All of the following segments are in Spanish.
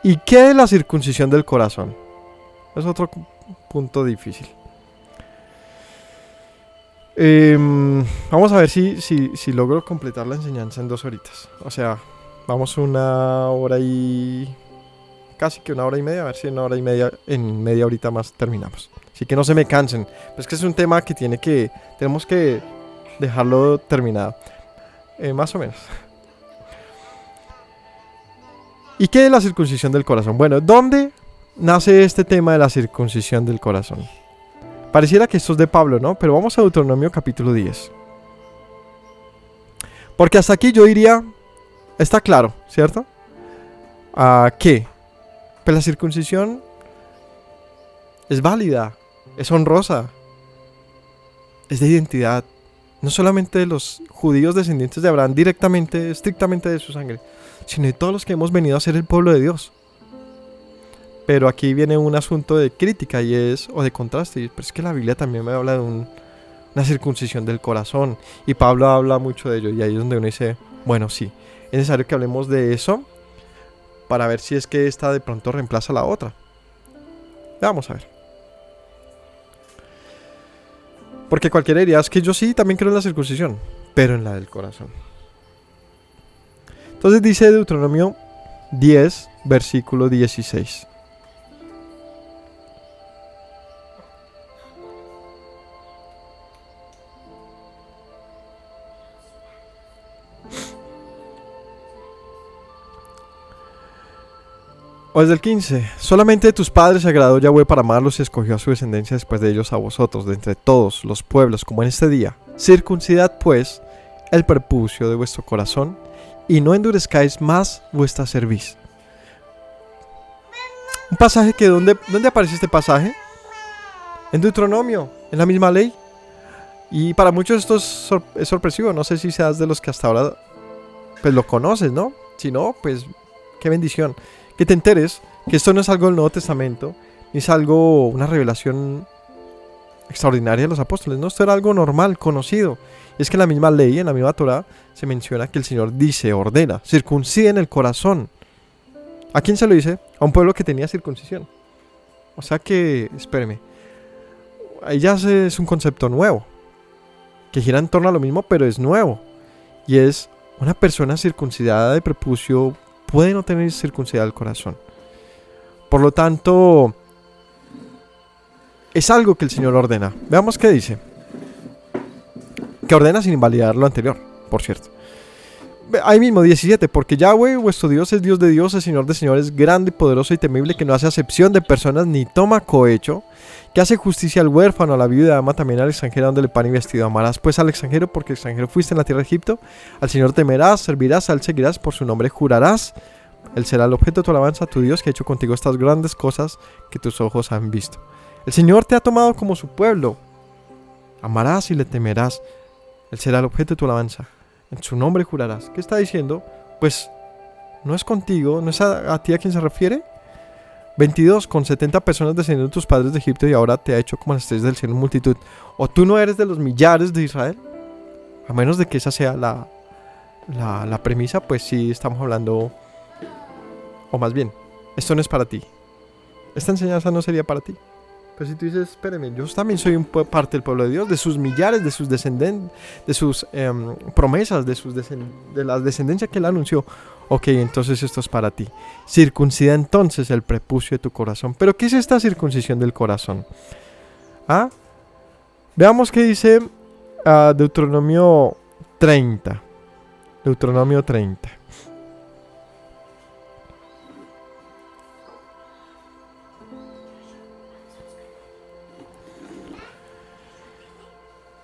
¿Y qué de la circuncisión del corazón? Es otro punto difícil. Vamos a ver si logro completar la enseñanza en 2 horitas. O sea, vamos una hora y... casi que una hora y media. A ver si en media horita más terminamos. Así que no se me cansen. Pero es que es un tema que tenemos que dejarlo terminado. Más o menos. ¿Y qué de la circuncisión del corazón? Bueno, ¿dónde nace este tema de la circuncisión del corazón? Pareciera que esto es de Pablo, ¿no? Pero vamos a Deuteronomio capítulo 10. Porque hasta aquí yo diría, está claro, ¿cierto? ¿Qué? Pues la circuncisión es válida, es honrosa, es de identidad. No solamente de los judíos descendientes de Abraham directamente, estrictamente de su sangre, sino de todos los que hemos venido a ser el pueblo de Dios. Pero aquí viene un asunto de crítica o de contraste. Pero es que la Biblia también me habla de una circuncisión del corazón. Y Pablo habla mucho de ello. Y ahí es donde uno dice, bueno, sí, es necesario que hablemos de eso para ver si es que esta de pronto reemplaza a la otra. Vamos a ver. Porque cualquiera diría, es que yo sí también creo en la circuncisión, pero en la del corazón. Entonces dice Deuteronomio 10, versículo 16. O desde el 15. Solamente de tus padres se agradó Yahweh para amarlos y escogió a su descendencia después de ellos a vosotros, de entre todos los pueblos, como en este día. Circuncidad pues el prepucio de vuestro corazón y no endurezcáis más vuestra cerviz. Un pasaje que ¿dónde aparece este pasaje? En Deuteronomio, en la misma ley. Y para muchos esto es sorpresivo. No sé si seas de los que hasta ahora pues lo conoces, ¿no? Si no, pues qué bendición. Que te enteres que esto no es algo del Nuevo Testamento, ni es algo, una revelación extraordinaria de los apóstoles, no, esto era algo normal, conocido. Y es que en la misma ley, en la misma Torá, se menciona que el Señor dice, ordena, circunciden el corazón. ¿A quién se lo dice? A un pueblo que tenía circuncisión. O sea que, espéreme, ahí ya es un concepto nuevo, que gira en torno a lo mismo, pero es nuevo. Y es una persona circuncidada de prepucio puede no tener circuncidado el corazón. Por lo tanto, es algo que el Señor ordena. Veamos qué dice. Que ordena sin invalidar lo anterior, por cierto. Ahí mismo, 17. Porque Yahweh, vuestro Dios, es Dios de dioses, Señor de señores, grande, poderoso y temible, que no hace acepción de personas ni toma cohecho, que hace justicia al huérfano, a la viuda, ama también al extranjero, dándole pan y vestido. Amarás pues al extranjero, porque extranjero fuiste en la tierra de Egipto. Al Señor temerás, servirás, a él seguirás, por su nombre jurarás. Él será el objeto de tu alabanza, tu Dios, que ha hecho contigo estas grandes cosas que tus ojos han visto. El Señor te ha tomado como su pueblo. Amarás y le temerás. Él será el objeto de tu alabanza. En su nombre jurarás. ¿Qué está diciendo? Pues no es contigo, no es a ti a quien se refiere. 22. Con 70 personas descendiendo de tus padres de Egipto y ahora te ha hecho como las estrellas del cielo en multitud. ¿O tú no eres de los millares de Israel? A menos de que esa sea la premisa, pues sí estamos hablando... O más bien, esto no es para ti. Esta enseñanza no sería para ti. Pero si tú dices, espéreme, yo también soy parte del pueblo de Dios, de sus millares, de sus descendientes, de sus promesas, de la descendencia que él anunció. Ok, entonces esto es para ti. Circuncida entonces el prepucio de tu corazón. ¿Pero qué es esta circuncisión del corazón? Veamos qué dice Deuteronomio 30. Deuteronomio 30.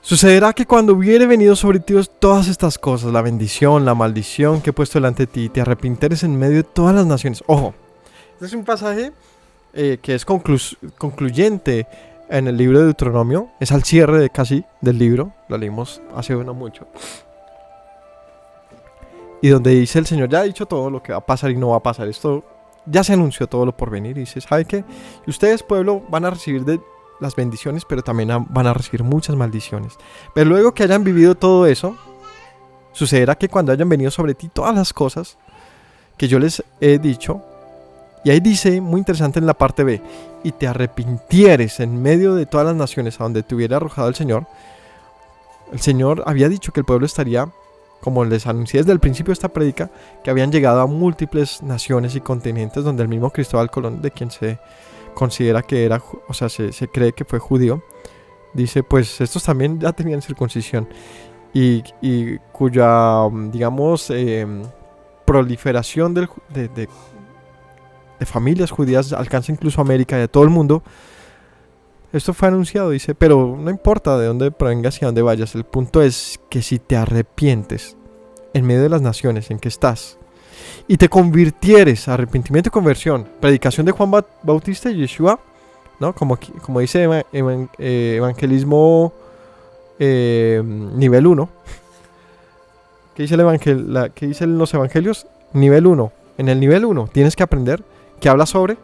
Sucederá que cuando hubiere venido sobre ti todas estas cosas, la bendición, la maldición que he puesto delante de ti, te arrepintieres en medio de todas las naciones. Ojo, este es un pasaje que es concluyente en el libro de Deuteronomio. Es al cierre del libro, lo leímos hace no mucho. Y donde dice el Señor, ya ha dicho todo lo que va a pasar y no va a pasar. Esto ya se anunció todo lo por venir. Y dice, ¿sabe qué? Y ustedes, pueblo, van a recibir de las bendiciones, pero también van a recibir muchas maldiciones. Pero luego que hayan vivido todo eso, sucederá que cuando hayan venido sobre ti todas las cosas que yo les he dicho, Y ahí dice, muy interesante en la parte B, y te arrepintieres en medio de todas las naciones a donde te hubiera arrojado el Señor había dicho que el pueblo estaría, como les anuncié desde el principio de esta prédica, que habían llegado a múltiples naciones y continentes donde el mismo Cristóbal Colón, de quien se considera que era, o sea, se cree que fue judío, dice, pues estos también ya tenían circuncisión y cuya, digamos, proliferación de familias judías alcanza incluso América y a todo el mundo. Esto fue anunciado, dice, pero no importa de dónde provengas y a dónde vayas, el punto es que si te arrepientes en medio de las naciones en que estás y te convirtieres, arrepentimiento y conversión, predicación de Juan Bautista y Yeshua, ¿no? Como dice evangelismo nivel 1. ¿Qué dicen los evangelios? Nivel 1. En el nivel 1 tienes que aprender que habla sobre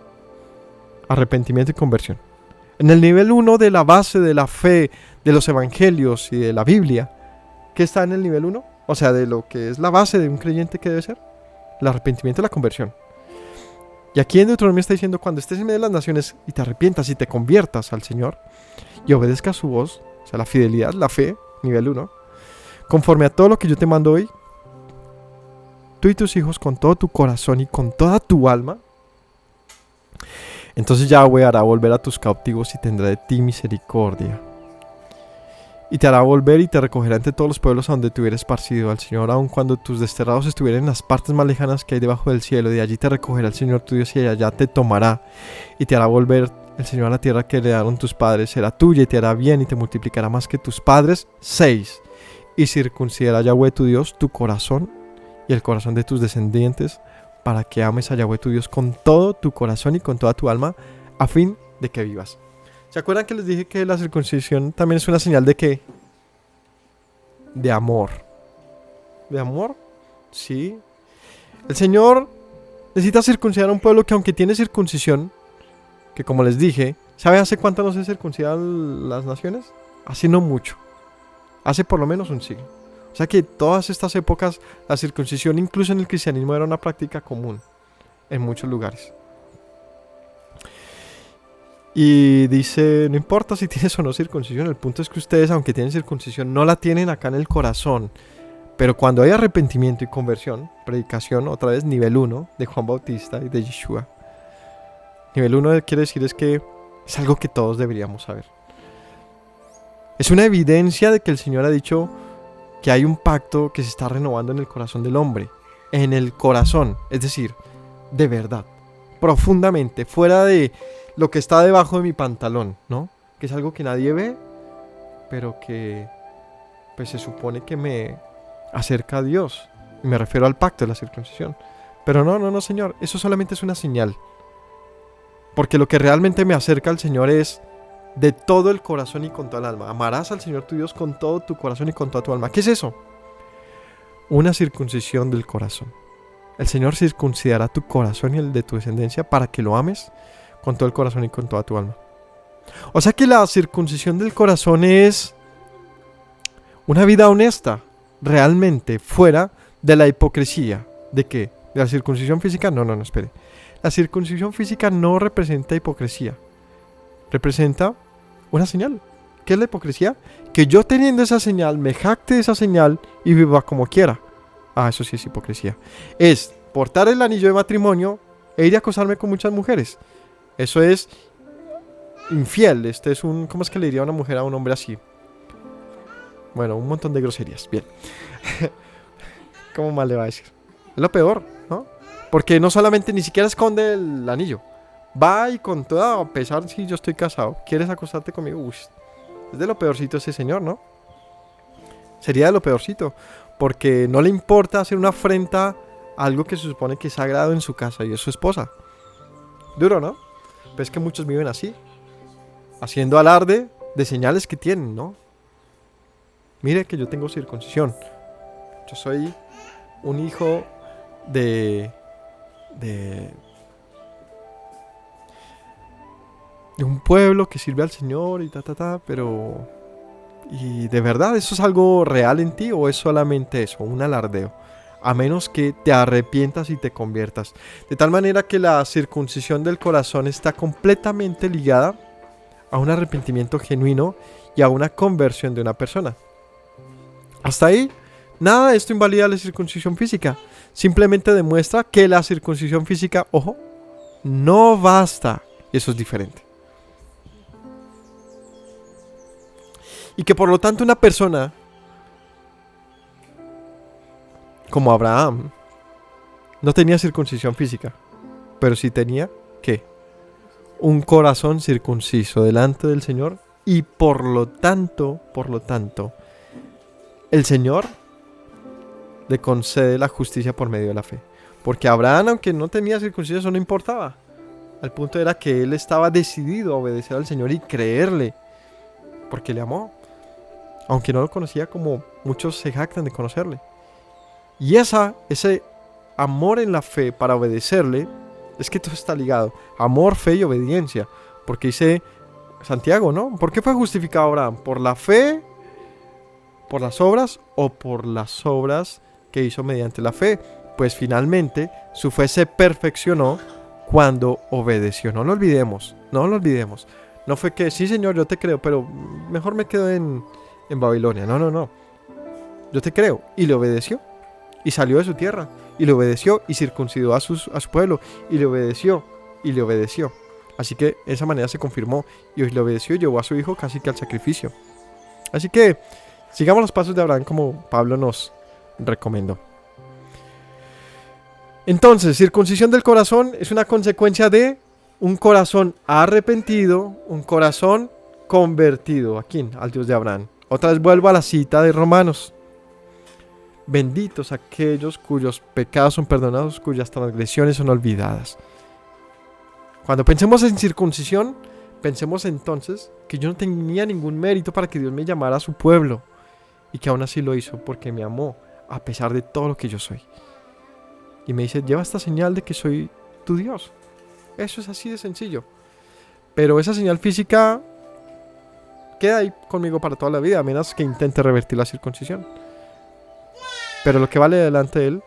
arrepentimiento y conversión. En el nivel 1 de la base de la fe, de los evangelios y de la Biblia, ¿qué está en el nivel 1? O sea, de lo que es la base de un creyente que debe ser, el arrepentimiento y la conversión. Y aquí en Deuteronomio está diciendo, cuando estés en medio de las naciones y te arrepientas y te conviertas al Señor y obedezcas su voz, o sea, la fidelidad, la fe, nivel 1, conforme a todo lo que yo te mando hoy, tú y tus hijos con todo tu corazón y con toda tu alma, entonces Yahweh hará volver a tus cautivos y tendrá de ti misericordia. Y te hará volver y te recogerá entre todos los pueblos a donde te hubiera esparcido al Señor, aun cuando tus desterrados estuvieran en las partes más lejanas que hay debajo del cielo. De allí te recogerá el Señor tu Dios y allá te tomará y te hará volver el Señor a la tierra que heredaron tus padres. Será tuya y te hará bien y te multiplicará más que tus padres. 6. Y circuncidará Yahweh tu Dios tu corazón y el corazón de tus descendientes, para que ames a Yahweh tu Dios con todo tu corazón y con toda tu alma, a fin de que vivas. ¿Se acuerdan que les dije que la circuncisión también es una señal de qué? De amor. ¿De amor? Sí. El Señor necesita circuncidar a un pueblo que, aunque tiene circuncisión, que como les dije, ¿sabe hace cuánto no se circuncidan las naciones? Hace no mucho. Hace por lo menos un siglo. O sea que todas estas épocas la circuncisión, incluso en el cristianismo, era una práctica común en muchos lugares. Y dice, no importa si tienes o no circuncisión, el punto es que ustedes, aunque tienen circuncisión, no la tienen acá en el corazón. Pero cuando hay arrepentimiento y conversión, predicación, otra vez nivel 1 de Juan Bautista y de Yeshua. Nivel 1 quiere decir es que es algo que todos deberíamos saber. Es una evidencia de que el Señor ha dicho que hay un pacto que se está renovando en el corazón del hombre. En el corazón, es decir, de verdad, profundamente, fuera de lo que está debajo de mi pantalón, ¿no? Que es algo que nadie ve, pero que pues se supone que me acerca a Dios. Y me refiero al pacto de la circuncisión. Pero no, Señor, eso solamente es una señal. Porque lo que realmente me acerca al Señor es de todo el corazón y con toda el alma. Amarás al Señor tu Dios con todo tu corazón y con toda tu alma. ¿Qué es eso? Una circuncisión del corazón. El Señor circuncidará tu corazón y el de tu descendencia para que lo ames con todo el corazón y con toda tu alma. O sea que la circuncisión del corazón es una vida honesta, realmente, fuera de la hipocresía. ¿De qué? ¿De la circuncisión física? No, espere. La circuncisión física no representa hipocresía. Representa una señal. ¿Qué es la hipocresía? Que yo teniendo esa señal, me jacte de esa señal y viva como quiera. Ah, eso sí es hipocresía. Es portar el anillo de matrimonio e ir a acosarme con muchas mujeres. Eso es infiel. Este es un... ¿Cómo es que le diría a una mujer a un hombre así? Bueno, un montón de groserías. Bien. ¿Cómo mal le va a decir? Es lo peor, ¿no? Porque no solamente ni siquiera esconde el anillo. Va y con toda, a pesar si yo estoy casado, ¿quieres acostarte conmigo? Uy, es de lo peorcito ese señor, ¿no? Sería de lo peorcito. Porque no le importa hacer una afrenta a algo que se supone que es sagrado en su casa y es su esposa. Duro, ¿no? Pero es que muchos viven así, haciendo alarde de señales que tienen, ¿no? Mire que yo tengo circuncisión. Yo soy un hijo de un pueblo que sirve al Señor y pero... ¿Y de verdad eso es algo real en ti o es solamente eso, un alardeo? a menos que te arrepientas y te conviertas. De tal manera que la circuncisión del corazón está completamente ligada a un arrepentimiento genuino y a una conversión de una persona. Hasta ahí, nada de esto invalida la circuncisión física. Simplemente demuestra que la circuncisión física, ojo, no basta. Eso es diferente. Y que por lo tanto una persona como Abraham no tenía circuncisión física, pero sí tenía, ¿qué? Un corazón circunciso delante del Señor, y por lo tanto, el Señor le concede la justicia por medio de la fe. Porque Abraham, aunque no tenía circuncisión, eso no importaba. Al punto era que él estaba decidido a obedecer al Señor y creerle, porque le amó, aunque no lo conocía como muchos se jactan de conocerle. Y ese amor en la fe para obedecerle, es que todo está ligado. Amor, fe y obediencia. Porque dice Santiago, ¿no? ¿Por qué fue justificado Abraham? ¿Por la fe, por las obras o por las obras que hizo mediante la fe? Pues finalmente su fe se perfeccionó cuando obedeció. No lo olvidemos. No fue que, sí Señor, yo te creo, pero mejor me quedo en Babilonia. No. Yo te creo. Y le obedeció. Y salió de su tierra, y le obedeció, y circuncidó a su pueblo, y le obedeció. Así que de esa manera se confirmó, y le obedeció y llevó a su hijo casi que al sacrificio. Así que sigamos los pasos de Abraham como Pablo nos recomendó. Entonces, circuncisión del corazón es una consecuencia de un corazón arrepentido, un corazón convertido. ¿A quién? Al Dios de Abraham. Otra vez vuelvo a la cita de Romanos. Benditos aquellos cuyos pecados son perdonados, cuyas transgresiones son olvidadas. Cuando pensemos en circuncisión, pensemos entonces que yo no tenía ningún mérito para que Dios me llamara a su pueblo, y que aún así lo hizo porque me amó a pesar de todo lo que yo soy. Y me dice, lleva esta señal de que soy tu Dios. Eso es así de sencillo. Pero esa señal física queda ahí conmigo para toda la vida, a menos que intente revertir la circuncisión. Pero lo que vale delante de Él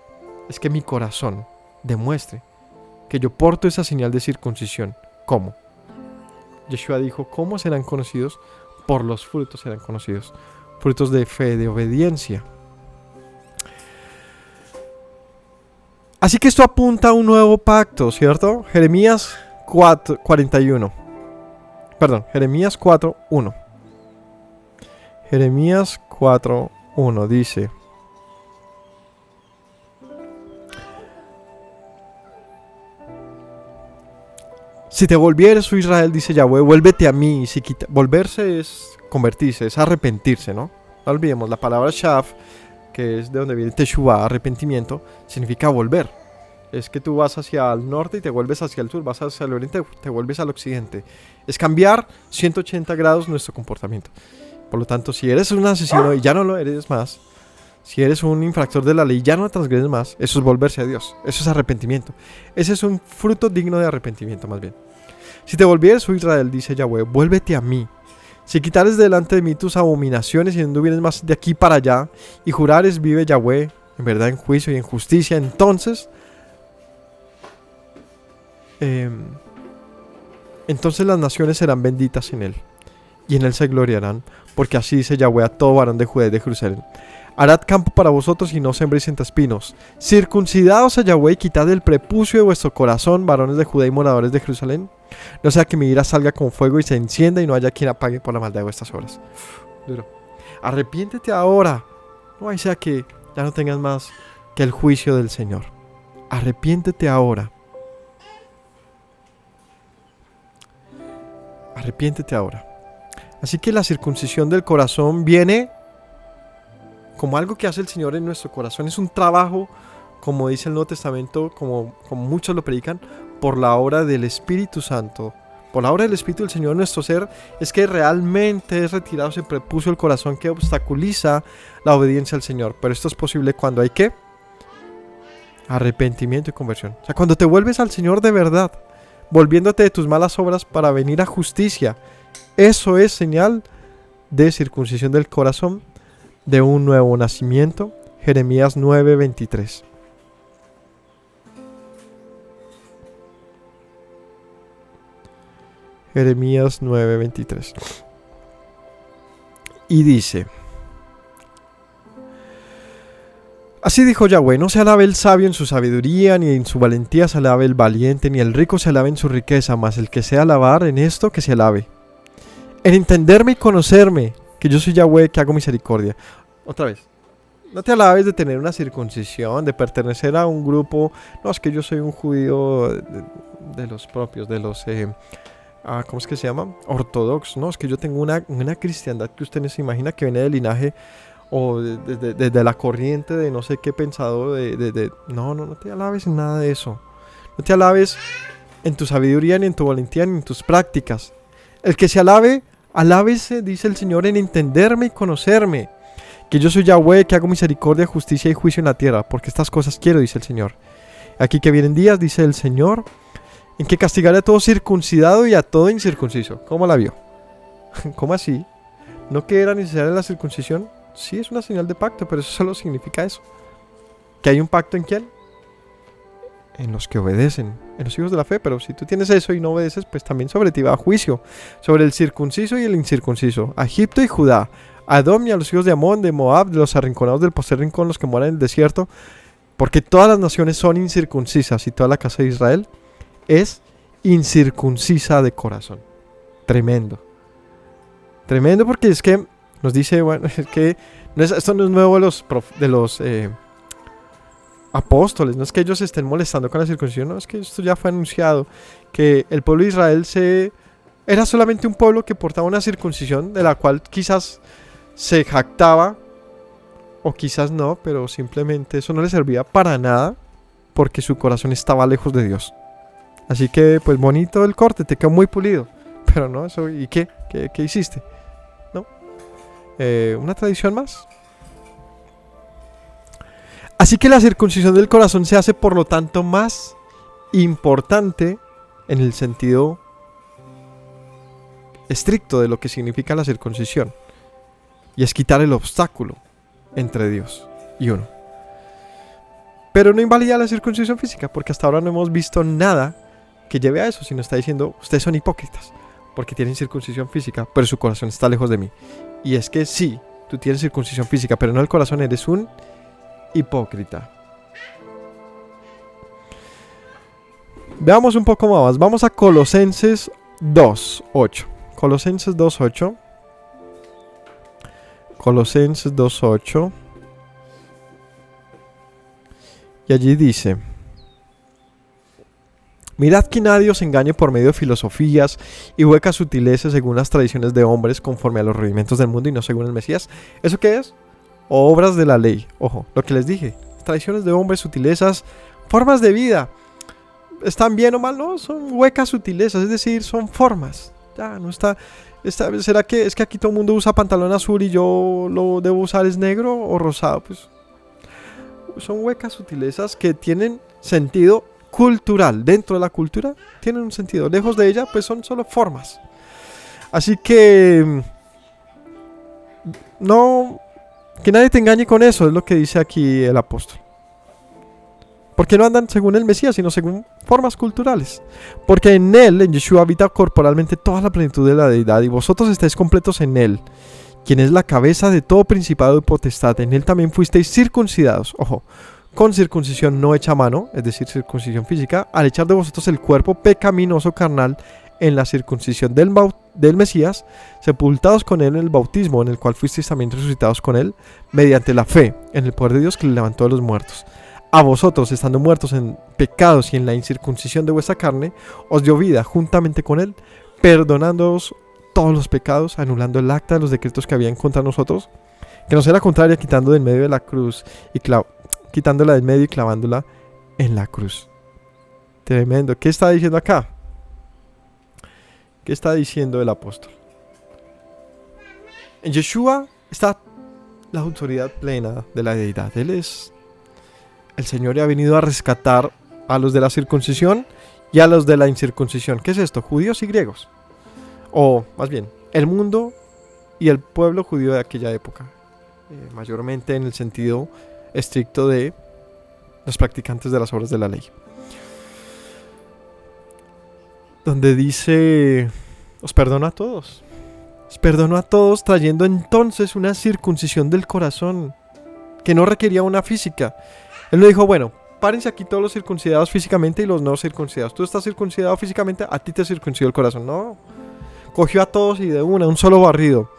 es que mi corazón demuestre que yo porto esa señal de circuncisión. ¿Cómo? Yeshua dijo, ¿cómo serán conocidos? Por los frutos serán conocidos. Frutos de fe, de obediencia. Así que esto apunta a un nuevo pacto, ¿cierto? Jeremías 4:1. Jeremías 4:1. Jeremías 4:1 dice: si te volvieres, oh Israel, dice Yahweh, vuélvete a mí. Volverse es convertirse, es arrepentirse, ¿no? No olvidemos, la palabra shav, que es de donde viene teshuvah, arrepentimiento, significa volver. Es que tú vas hacia el norte y te vuelves hacia el sur, vas hacia el oriente y te vuelves al occidente. Es cambiar 180 grados nuestro comportamiento. Por lo tanto, si eres un asesino y ya no lo eres más, si eres un infractor de la ley y ya no transgredes más, eso es volverse a Dios, eso es arrepentimiento. Ese es un fruto digno de arrepentimiento más bien. Si te volvieres, oh Israel, dice Yahweh, vuélvete a mí. Si quitares delante de mí tus abominaciones y no anduvieres más de aquí para allá, y jurares, vive Yahweh, en verdad, en juicio y en justicia, entonces las naciones serán benditas en él, y en él se gloriarán, porque así dice Yahweh a todo varón de Judá y de Jerusalén. Harad campo para vosotros y no sembréis entre espinos. Circuncidaos a Yahweh y quitad el prepucio de vuestro corazón, varones de Judá y moradores de Jerusalén. No sea que mi ira salga con fuego y se encienda y no haya quien apague por la maldad de vuestras obras. Duro. Arrepiéntete ahora. No hay sea que ya no tengas más que el juicio del Señor. Arrepiéntete ahora. Arrepiéntete ahora. Así que la circuncisión del corazón viene como algo que hace el Señor en nuestro corazón. Es un trabajo, como dice el Nuevo Testamento, como muchos lo predican, por la obra del Espíritu Santo. Por la obra del Espíritu del Señor en nuestro ser, es que realmente es retirado ese prepucio del corazón que obstaculiza la obediencia al Señor. Pero esto es posible cuando hay ¿qué? Arrepentimiento y conversión. O sea, cuando te vuelves al Señor de verdad, volviéndote de tus malas obras para venir a justicia. Eso es señal de circuncisión del corazón, de un nuevo nacimiento Jeremías 9:23. Jeremías 9:23. Y dice: así dijo Yahweh, no se alabe el sabio en su sabiduría, ni en su valentía se alabe el valiente, ni el rico se alabe en su riqueza, mas el que sea alabar en esto, que se alabe en entenderme y conocerme, que yo soy Yahweh, que hago misericordia. Otra vez, no te alabes de tener una circuncisión, de pertenecer a un grupo. No, es que yo soy un judío de los propios, de los ¿cómo es que se llama? Ortodoxos. No, es que yo tengo una cristiandad que usted no se imagina, que viene del linaje o de la corriente de no sé qué pensador. No te alabes en nada de eso. No te alabes en tu sabiduría, ni en tu valentía, ni en tus prácticas. El que se alabe, alábese, dice el Señor, en entenderme y conocerme, que yo soy Yahweh, que hago misericordia, justicia y juicio en la tierra, porque estas cosas quiero, dice el Señor. Aquí que vienen días, dice el Señor, en que castigaré a todo circuncidado y a todo incircunciso. ¿Cómo la vio? ¿Cómo así? ¿No que era necesaria la circuncisión? Sí, es una señal de pacto, pero eso solo significa eso. ¿Que hay un pacto en quién? En los que obedecen, en los hijos de la fe. Pero si tú tienes eso y no obedeces, pues también sobre ti va a juicio. Sobre el circunciso y el incircunciso, a Egipto y Judá, a Edom y a los hijos de Amón, de Moab, de los arrinconados del postrer rincón, los que moran en el desierto. Porque todas las naciones son incircuncisas y toda la casa de Israel es incircuncisa de corazón. Tremendo. Tremendo, porque es que nos dice, bueno, es que esto no es nuevo de los apóstoles. No es que ellos estén molestando con la circuncisión, no, es que esto ya fue anunciado, que el pueblo de Israel era solamente un pueblo que portaba una circuncisión de la cual quizás se jactaba o quizás no, pero simplemente eso no le servía para nada porque su corazón estaba lejos de Dios. Así que pues bonito el corte, te quedó muy pulido, pero no, eso, ¿y qué? ¿Qué hiciste? ¿No? ¿Una tradición más? Así que la circuncisión del corazón se hace por lo tanto más importante en el sentido estricto de lo que significa la circuncisión, y es quitar el obstáculo entre Dios y uno. Pero no invalida la circuncisión física, porque hasta ahora no hemos visto nada que lleve a eso, sino está diciendo, ustedes son hipócritas porque tienen circuncisión física, pero su corazón está lejos de mí. Y es que sí, tú tienes circuncisión física, pero no el corazón, eres un hipócrita. Veamos un poco más. Vamos a Colosenses 2:8. Colosenses 2:8. Colosenses 2:8. Y allí dice: mirad que nadie os engañe por medio de filosofías y huecas sutilezas según las tradiciones de hombres, conforme a los rudimentos del mundo y no según el Mesías. ¿Eso qué es? Obras de la ley. Ojo, lo que les dije. Tradiciones de hombres, sutilezas, formas de vida. ¿Están bien o mal? No, son huecas sutilezas, es decir, son formas. Ya, no está... ¿Será que es que aquí todo el mundo usa pantalón azul y yo lo debo usar es negro o rosado? Pues son huecas sutilezas que tienen sentido cultural. Dentro de la cultura tienen un sentido. Lejos de ella, pues son solo formas. Así que no, que nadie te engañe con eso, es lo que dice aquí el apóstol. Porque no andan según el Mesías, sino según formas culturales. Porque en él, en Yeshua, habita corporalmente toda la plenitud de la deidad, y vosotros estáis completos en él, quien es la cabeza de todo principado y potestad. En él también fuisteis circuncidados, ojo, con circuncisión no hecha a mano, es decir, circuncisión física, al echar de vosotros el cuerpo pecaminoso carnal en la circuncisión del Mesías, sepultados con él en el bautismo, en el cual fuisteis también resucitados con él, mediante la fe en el poder de Dios que le levantó de los muertos. A vosotros, estando muertos en pecados y en la incircuncisión de vuestra carne, os dio vida juntamente con él, perdonándoos todos los pecados, anulando el acta de los decretos que habían contra nosotros, que nos era contraria, quitando del medio de la cruz y quitándola del medio y clavándola en la cruz. Tremendo. ¿Qué está diciendo acá? ¿Qué está diciendo el apóstol? En Yeshua está la autoridad plena de la deidad. Él es el Señor y ha venido a rescatar a los de la circuncisión y a los de la incircuncisión. ¿Qué es esto? Judíos y griegos. O más bien, el mundo y el pueblo judío de aquella época. Mayormente en el sentido estricto de los practicantes de las obras de la ley. Donde dice, os perdono a todos. Os perdono a todos, trayendo entonces una circuncisión del corazón que no requería una física. Él le dijo, bueno, párense aquí todos los circuncidados físicamente y los no circuncidados. Tú estás circuncidado físicamente, a ti te circuncidó el corazón. No, cogió a todos y de un solo barrido.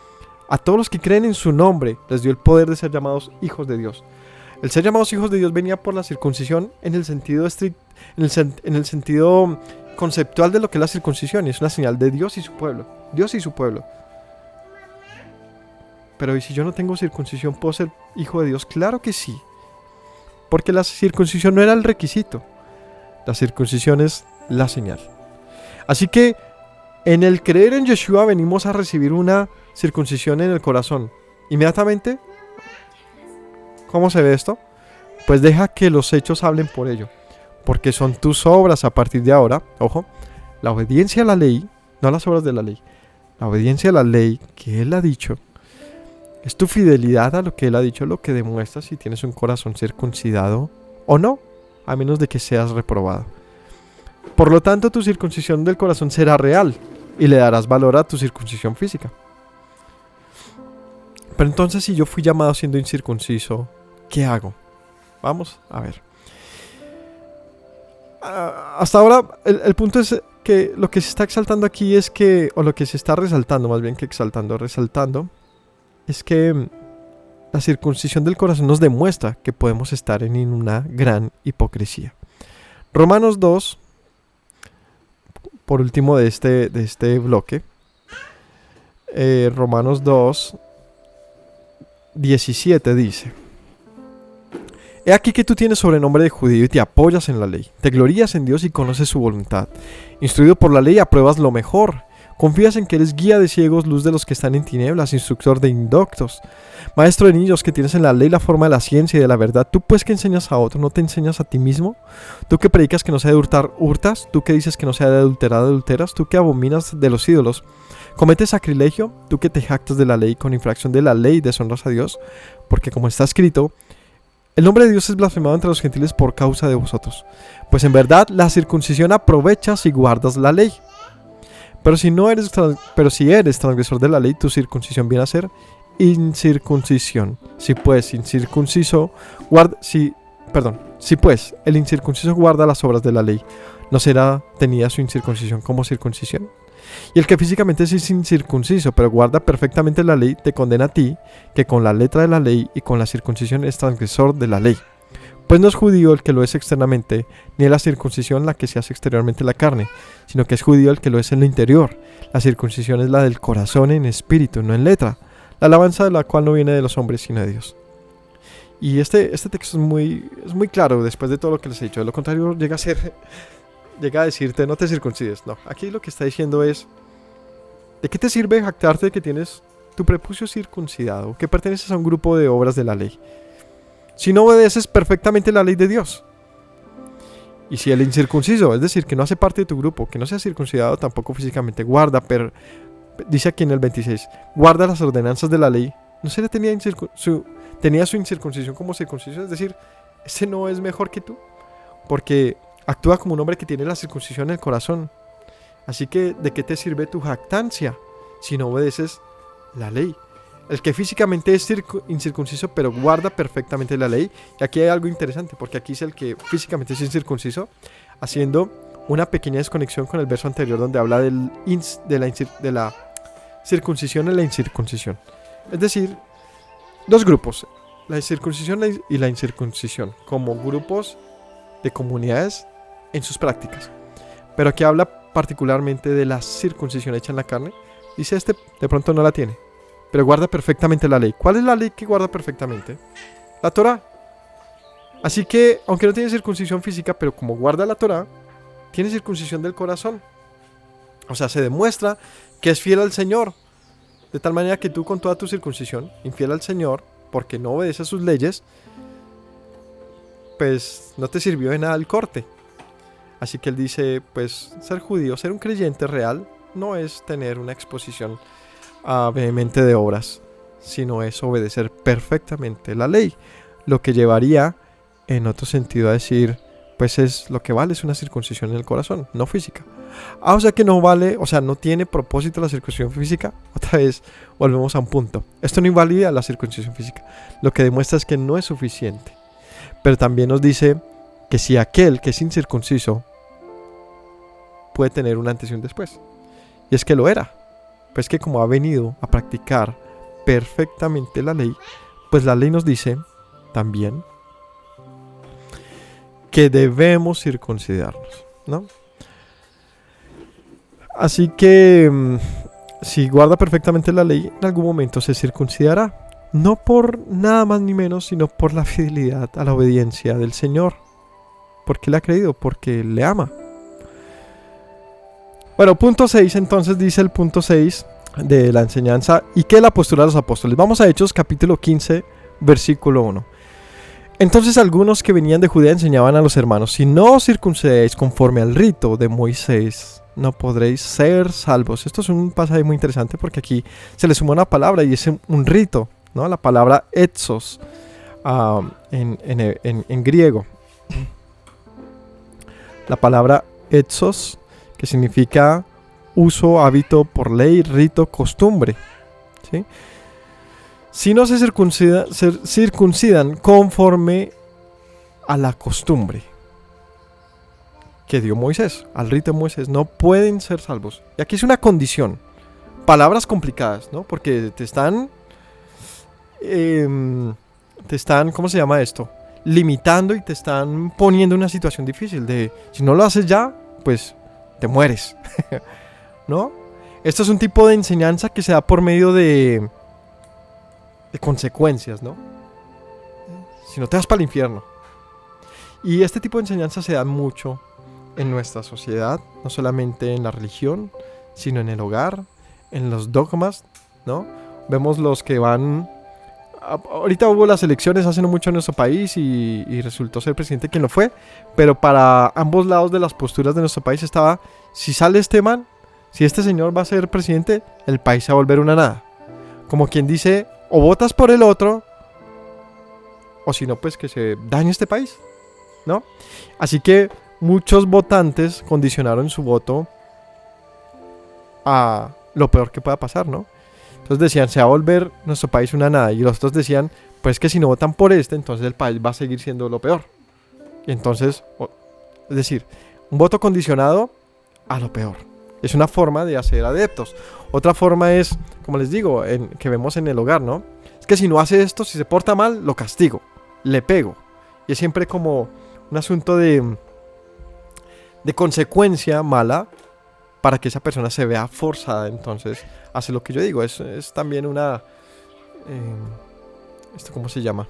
A todos los que creen en su nombre les dio el poder de ser llamados hijos de Dios. El ser llamados hijos de Dios venía por la circuncisión en el sentido en el sentido conceptual de lo que es la circuncisión, y es una señal de Dios y su pueblo. Dios y su pueblo. Pero ¿y si yo no tengo circuncisión, puedo ser hijo de Dios? Claro que sí. Porque la circuncisión no era el requisito. La circuncisión es la señal. Así que en el creer en Yeshua venimos a recibir una circuncisión en el corazón. Inmediatamente, ¿cómo se ve esto? Pues deja que los hechos hablen por ello. Porque son tus obras a partir de ahora. Ojo, la obediencia a la ley, no a las obras de la ley. La obediencia a la ley que Él ha dicho. Es tu fidelidad a lo que Él ha dicho lo que demuestra si tienes un corazón circuncidado o no, a menos de que seas reprobado. Por lo tanto, tu circuncisión del corazón será real y le darás valor a tu circuncisión física. Pero entonces, si yo fui llamado siendo incircunciso, ¿qué hago? Vamos a ver. Hasta ahora, el punto es que lo que se está exaltando aquí es que, o lo que se está resaltando, más bien que exaltando, resaltando, es que la circuncisión del corazón nos demuestra que podemos estar en una gran hipocresía. Romanos 2, por último de este bloque, Romanos 2, 17 dice: He aquí que tú tienes sobrenombre de judío y te apoyas en la ley, te glorías en Dios y conoces su voluntad. Instruido por la ley apruebas lo mejor. Confías en que eres guía de ciegos, luz de los que están en tinieblas, instructor de indoctos, maestro de niños, que tienes en la ley la forma de la ciencia y de la verdad. Tú pues que enseñas a otro, ¿no te enseñas a ti mismo? Tú que predicas que no se ha de hurtar, hurtas. Tú que dices que no se ha de adulterar, adulteras. Tú que abominas de los ídolos, cometes sacrilegio. Tú que te jactas de la ley, con infracción de la ley deshonras a Dios, porque como está escrito, el nombre de Dios es blasfemado entre los gentiles por causa de vosotros. Pues en verdad la circuncisión aprovecha si guardas la ley. Pero si eres transgresor de la ley, tu circuncisión viene a ser incircuncisión. Si pues el incircunciso guarda las obras de la ley, ¿no será tenida su incircuncisión como circuncisión? Y el que físicamente es incircunciso, pero guarda perfectamente la ley, te condena a ti, que con la letra de la ley y con la circuncisión es transgresor de la ley. Pues no es judío el que lo es externamente, ni es la circuncisión la que se hace exteriormente en la carne, sino que es judío el que lo es en lo interior. La circuncisión es la del corazón en espíritu, no en letra, la alabanza de la cual no viene de los hombres, sino de Dios. Y este texto es muy claro después de todo lo que les he dicho. De lo contrario, llega a decirte, no te circuncides. No, aquí lo que está diciendo es, ¿de qué te sirve jactarte de que tienes tu prepucio circuncidado, que perteneces a un grupo de obras de la ley, si no obedeces perfectamente la ley de Dios? Y si el incircunciso, es decir, que no hace parte de tu grupo, que no sea circuncidado tampoco físicamente, dice aquí en el 26, guarda las ordenanzas de la ley, ¿no se le tenía su incircuncisión como circuncisión? Es decir, ese no es mejor que tú, porque actúa como un hombre que tiene la circuncisión en el corazón. Así que, ¿de qué te sirve tu jactancia si no obedeces la ley? El que físicamente es incircunciso, pero guarda perfectamente la ley. Y aquí hay algo interesante, porque aquí es el que físicamente es incircunciso, haciendo una pequeña desconexión con el verso anterior, donde habla de la circuncisión y la incircuncisión. Es decir, dos grupos, la circuncisión y la incircuncisión, como grupos de comunidades en sus prácticas. Pero aquí habla particularmente de la circuncisión hecha en la carne. Dice de pronto no la tiene, pero guarda perfectamente la ley. ¿Cuál es la ley que guarda perfectamente? La Torá. Así que, aunque no tiene circuncisión física, pero como guarda la Torá, tiene circuncisión del corazón. O sea, se demuestra que es fiel al Señor. De tal manera que tú, con toda tu circuncisión, infiel al Señor, porque no obedeces sus leyes, pues no te sirvió de nada el corte. Así que él dice, pues ser judío, ser un creyente real, no es tener una exposición vehemente de obras, sino es obedecer perfectamente la ley. lo que llevaría en otro sentido a decir, pues es lo que vale es una circuncisión en el corazón, no física. O sea que no vale, o sea, no tiene propósito la circuncisión física. Otra vez volvemos a un punto. Esto no invalida la circuncisión física. Lo que demuestra es que no es suficiente. Pero también nos dice que si aquel que es incircunciso puede tener un antes y un después. Y es que lo era. Pues que como ha venido a practicar perfectamente la ley, pues la ley nos dice también que debemos circuncidarnos, ¿no? Así que si guarda perfectamente la ley, en algún momento se circuncidará. No por nada más ni menos, sino por la fidelidad a la obediencia del Señor. Porque le ha creído, porque le ama. Bueno, punto 6, entonces dice el punto 6 de la enseñanza. ¿Y qué es la postura de los apóstoles? Vamos a Hechos capítulo 15, versículo 1. Entonces algunos que venían de Judea enseñaban a los hermanos: si no os circuncidáis conforme al rito de Moisés, no podréis ser salvos. Esto es un pasaje muy interesante porque aquí se le suma una palabra y es un rito, ¿no? La palabra etsos en griego. La palabra etsos, que significa uso, hábito, por ley, rito, costumbre, ¿sí? Si no se circuncidan conforme a la costumbre que dio Moisés, al rito de Moisés, no pueden ser salvos. Y aquí es una condición. Palabras complicadas, ¿no? Porque te están, ¿cómo se llama esto? Limitando y te están poniendo en una situación difícil de, si no lo haces ya, pues te mueres, ¿no? Esto es un tipo de enseñanza que se da por medio de consecuencias, ¿no? Si no te vas para el infierno. Y este tipo de enseñanza se da mucho en nuestra sociedad, no solamente en la religión, sino en el hogar, en los dogmas, ¿no? Vemos los que van... Ahorita hubo las elecciones hace no mucho en nuestro país y resultó ser presidente quien lo fue, pero para ambos lados de las posturas de nuestro país estaba, si sale este man, si este señor va a ser presidente, el país se va a volver una nada. Como quien dice, o votas por el otro, o si no, pues que se dañe este país, ¿no? Así que muchos votantes condicionaron su voto a lo peor que pueda pasar, ¿no? Entonces decían, se va a volver nuestro país una nada. Y los otros decían, pues que si no votan por este, entonces el país va a seguir siendo lo peor. Y entonces, es decir, un voto condicionado a lo peor. Es una forma de hacer adeptos. Otra forma es, como les digo, que vemos en el hogar, ¿no? Es que si no hace esto, si se porta mal, lo castigo, le pego. Y es siempre como un asunto de consecuencia mala para que esa persona se vea forzada, entonces hace lo que yo digo. Es también una... ¿esto cómo se llama?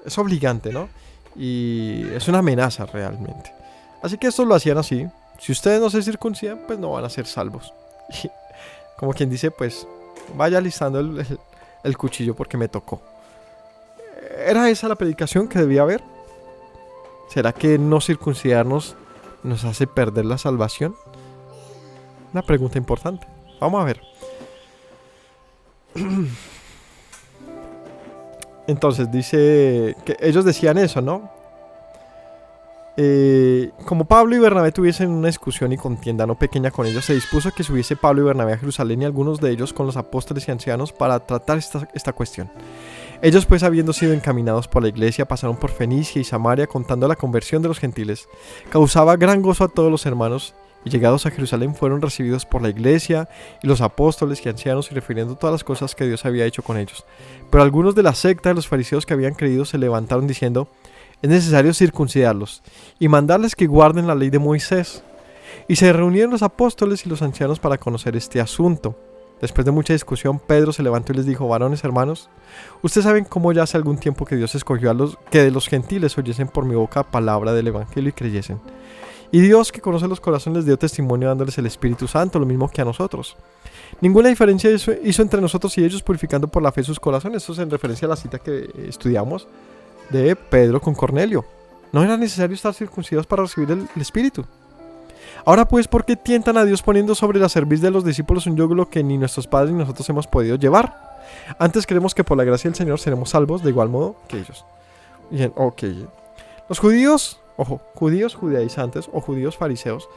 Es obligante, ¿no? Y es una amenaza realmente. Así que estos lo hacían así. Si ustedes no se circuncidan, pues no van a ser salvos. Y como quien dice, pues vaya listando el cuchillo porque me tocó. ¿Era esa la predicación que debía haber? ¿Será que no circuncidarnos nos hace perder la salvación? Una pregunta importante. Vamos a ver. Entonces dice que ellos decían eso, ¿no? Como Pablo y Bernabé tuviesen una discusión y contienda no pequeña con ellos, se dispuso que subiese Pablo y Bernabé a Jerusalén y algunos de ellos con los apóstoles y ancianos para tratar esta cuestión. Ellos pues, habiendo sido encaminados por la iglesia, pasaron por Fenicia y Samaria contando la conversión de los gentiles. Causaba gran gozo a todos los hermanos, y llegados a Jerusalén fueron recibidos por la iglesia y los apóstoles y ancianos, y refiriendo todas las cosas que Dios había hecho con ellos. Pero algunos de la secta de los fariseos que habían creído se levantaron diciendo: es necesario circuncidarlos y mandarles que guarden la ley de Moisés. Y se reunieron los apóstoles y los ancianos para conocer este asunto. Después de mucha discusión, Pedro se levantó y les dijo: varones hermanos, ustedes saben cómo ya hace algún tiempo que Dios escogió que de los gentiles oyesen por mi boca palabra del evangelio y creyesen. Y Dios, que conoce los corazones, les dio testimonio dándoles el Espíritu Santo, lo mismo que a nosotros. Ninguna diferencia hizo entre nosotros y ellos, purificando por la fe sus corazones. Esto es en referencia a la cita que estudiamos de Pedro con Cornelio. No era necesario estar circuncidados para recibir el Espíritu. Ahora pues, ¿por qué tientan a Dios poniendo sobre la cerviz de los discípulos un yugo que ni nuestros padres ni nosotros hemos podido llevar? Antes creemos que por la gracia del Señor seremos salvos de igual modo que ellos. Bien, ok. Los judíos, ojo, judíos judaizantes o judíos fariseos.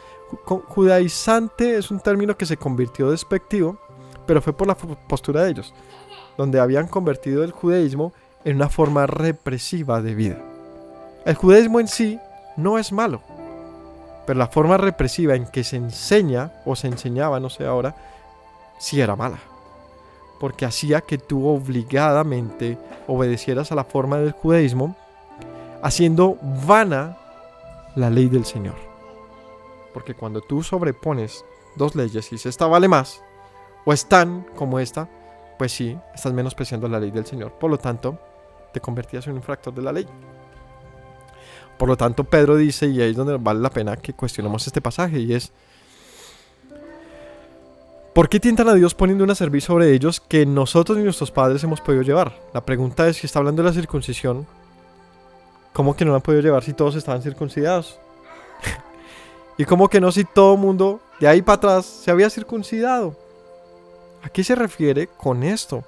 Judaizante es un término que se convirtió despectivo, pero fue por la postura de ellos, donde habían convertido el judaísmo en una forma represiva de vida. El judaísmo en sí no es malo, pero la forma represiva en que se enseña o se enseñaba, no sé ahora, sí era mala, porque hacía que tú obligadamente obedecieras a la forma del judaísmo, haciendo vana la ley del Señor. Porque cuando tú sobrepones dos leyes y dices esta vale más, o es tan como esta, pues sí, estás menospreciando la ley del Señor. Por lo tanto, te convertías en un infractor de la ley. Por lo tanto, Pedro dice, y ahí es donde vale la pena que cuestionemos este pasaje, y es: ¿por qué tientan a Dios poniendo una cerviz sobre ellos que nosotros y nuestros padres hemos podido llevar? La pregunta es, si está hablando de la circuncisión, ¿cómo que no la han podido llevar si todos estaban circuncidados? ¿Y cómo que no si todo el mundo de ahí para atrás se había circuncidado? ¿A qué se refiere con esto?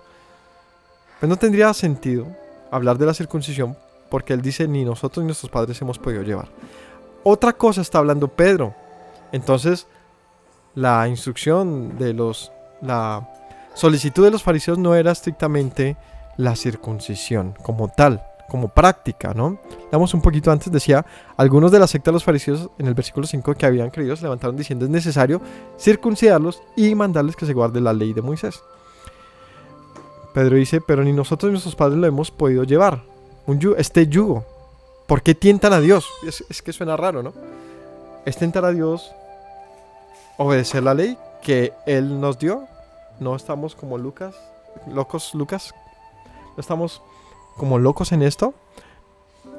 Pues no tendría sentido hablar de la circuncisión, porque él dice, ni nosotros ni nuestros padres hemos podido llevar. Otra cosa está hablando Pedro. Entonces, la instrucción de la solicitud de los fariseos no era estrictamente la circuncisión como tal, como práctica, ¿no? Damos un poquito antes, decía, algunos de la secta de los fariseos, en el versículo 5, que habían creído, se levantaron diciendo, es necesario circuncidarlos y mandarles que se guarde la ley de Moisés. Pedro dice, pero ni nosotros ni nuestros padres lo hemos podido llevar. Este yugo. ¿Por qué tientan a Dios? Es que suena raro, ¿no? Es tentar a Dios, obedecer la ley que Él nos dio. No estamos como Lucas. No estamos como locos en esto,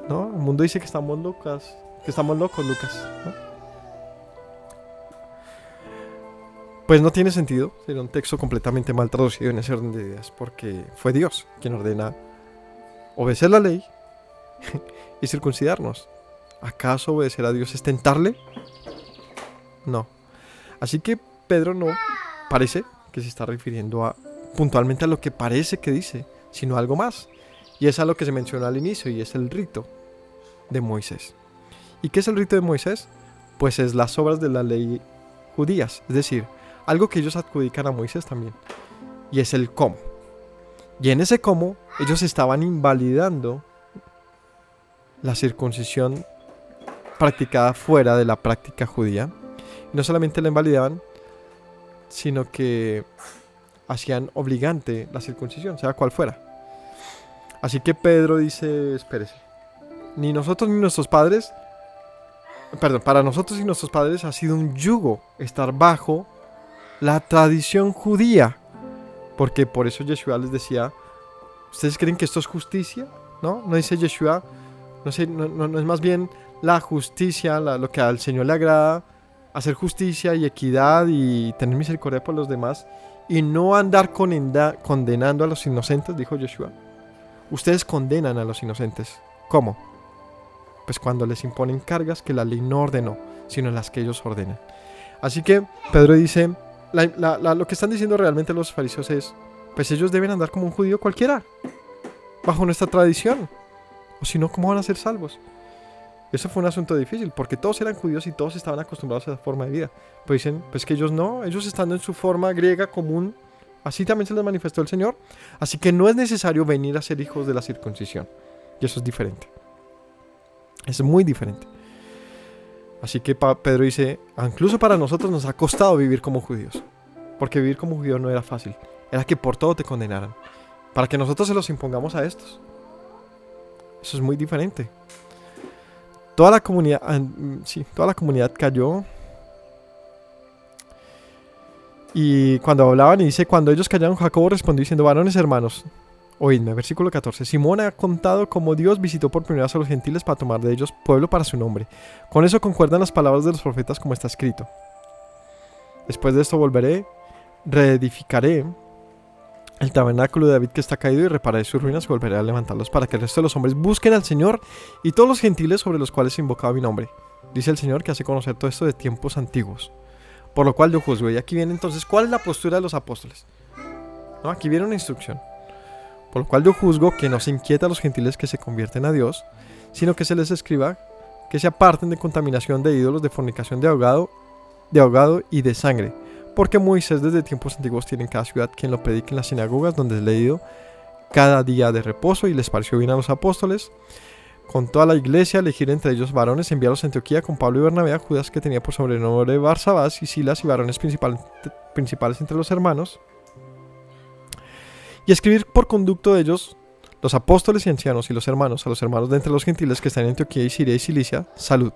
¿no? El mundo dice que estamos locos, Lucas, ¿no? Pues no tiene sentido, sería un texto completamente mal traducido en ese orden de ideas, porque fue Dios quien ordena obedecer la ley y circuncidarnos. ¿Acaso obedecer a Dios es tentarle? No. Así que Pedro no parece que se está refiriendo puntualmente a lo que parece que dice, sino a algo más. Y es a lo que se mencionó al inicio, y es el rito de Moisés. ¿Y qué es el rito de Moisés? Pues es las obras de la ley judías, es decir, algo que ellos adjudican a Moisés también, y es el cómo. Y en ese cómo, ellos estaban invalidando la circuncisión practicada fuera de la práctica judía. Y no solamente la invalidaban, sino que hacían obligante la circuncisión, sea cual fuera. Así que Pedro dice, espérese, ni nosotros ni nuestros padres, para nosotros y nuestros padres ha sido un yugo estar bajo la tradición judía. Porque por eso Yeshua les decía, ¿ustedes creen que esto es justicia? ¿No? No dice Yeshua, no es más bien la justicia, lo que al Señor le agrada, hacer justicia y equidad y tener misericordia por los demás y no andar condenando a los inocentes, dijo Yeshua. Ustedes condenan a los inocentes. ¿Cómo? Pues cuando les imponen cargas que la ley no ordenó, sino las que ellos ordenan. Así que Pedro dice, lo que están diciendo realmente los fariseos es, pues ellos deben andar como un judío cualquiera, bajo nuestra tradición, o si no, ¿cómo van a ser salvos? Eso fue un asunto difícil, porque todos eran judíos y todos estaban acostumbrados a esa forma de vida. Pues dicen, pues que ellos no, ellos estando en su forma griega común, así también se les manifestó el Señor. Así que no es necesario venir a ser hijos de la circuncisión. Y eso es diferente. Es muy diferente. Así que Pedro dice, incluso para nosotros nos ha costado vivir como judíos. Porque vivir como judío no era fácil. Era que por todo te condenaran. Para que nosotros se los impongamos a estos. Eso es muy diferente. Toda la comunidad cayó. Y cuando hablaban, y dice, cuando ellos callaron, Jacobo respondió diciendo, varones hermanos, oídme, versículo 14. Simón ha contado cómo Dios visitó por primera vez a los gentiles para tomar de ellos pueblo para su nombre. Con eso concuerdan las palabras de los profetas como está escrito. Después de esto volveré, reedificaré el tabernáculo de David que está caído y repararé sus ruinas y volveré a levantarlos para que el resto de los hombres busquen al Señor y todos los gentiles sobre los cuales he invocado mi nombre. Dice el Señor que hace conocer todo esto de tiempos antiguos. Por lo cual yo juzgo. Y aquí viene entonces, ¿cuál es la postura de los apóstoles? ¿No? Aquí viene una instrucción. Por lo cual yo juzgo que no se inquieta a los gentiles que se convierten a Dios, sino que se les escriba que se aparten de contaminación de ídolos, de fornicación de ahogado y de sangre. Porque Moisés desde tiempos antiguos tiene en cada ciudad quien lo predique en las sinagogas, donde es leído cada día de reposo, y les pareció bien a los apóstoles, con toda la iglesia, elegir entre ellos varones, enviarlos a Antioquía con Pablo y Bernabé, a Judas, que tenía por sobrenombre Barsabás, y Silas, y varones principales entre los hermanos, y escribir por conducto de ellos, los apóstoles y ancianos y los hermanos, a los hermanos de entre los gentiles que están en Antioquía y Siria y Cilicia, salud.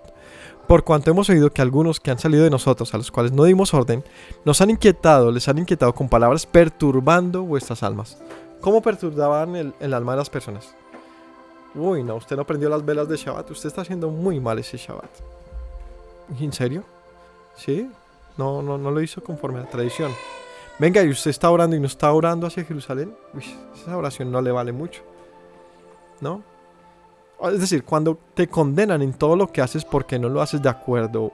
Por cuanto hemos oído que algunos que han salido de nosotros, a los cuales no dimos orden, les han inquietado con palabras perturbando vuestras almas. ¿Cómo perturbaban el alma de las personas? Uy, no, usted no prendió las velas de Shabbat, usted está haciendo muy mal ese Shabbat. ¿En serio? ¿Sí? No lo hizo conforme a la tradición. Venga, y usted está orando y no está orando hacia Jerusalén. Uy, esa oración no le vale mucho, ¿no? Es decir, cuando te condenan en todo lo que haces porque no lo haces de acuerdo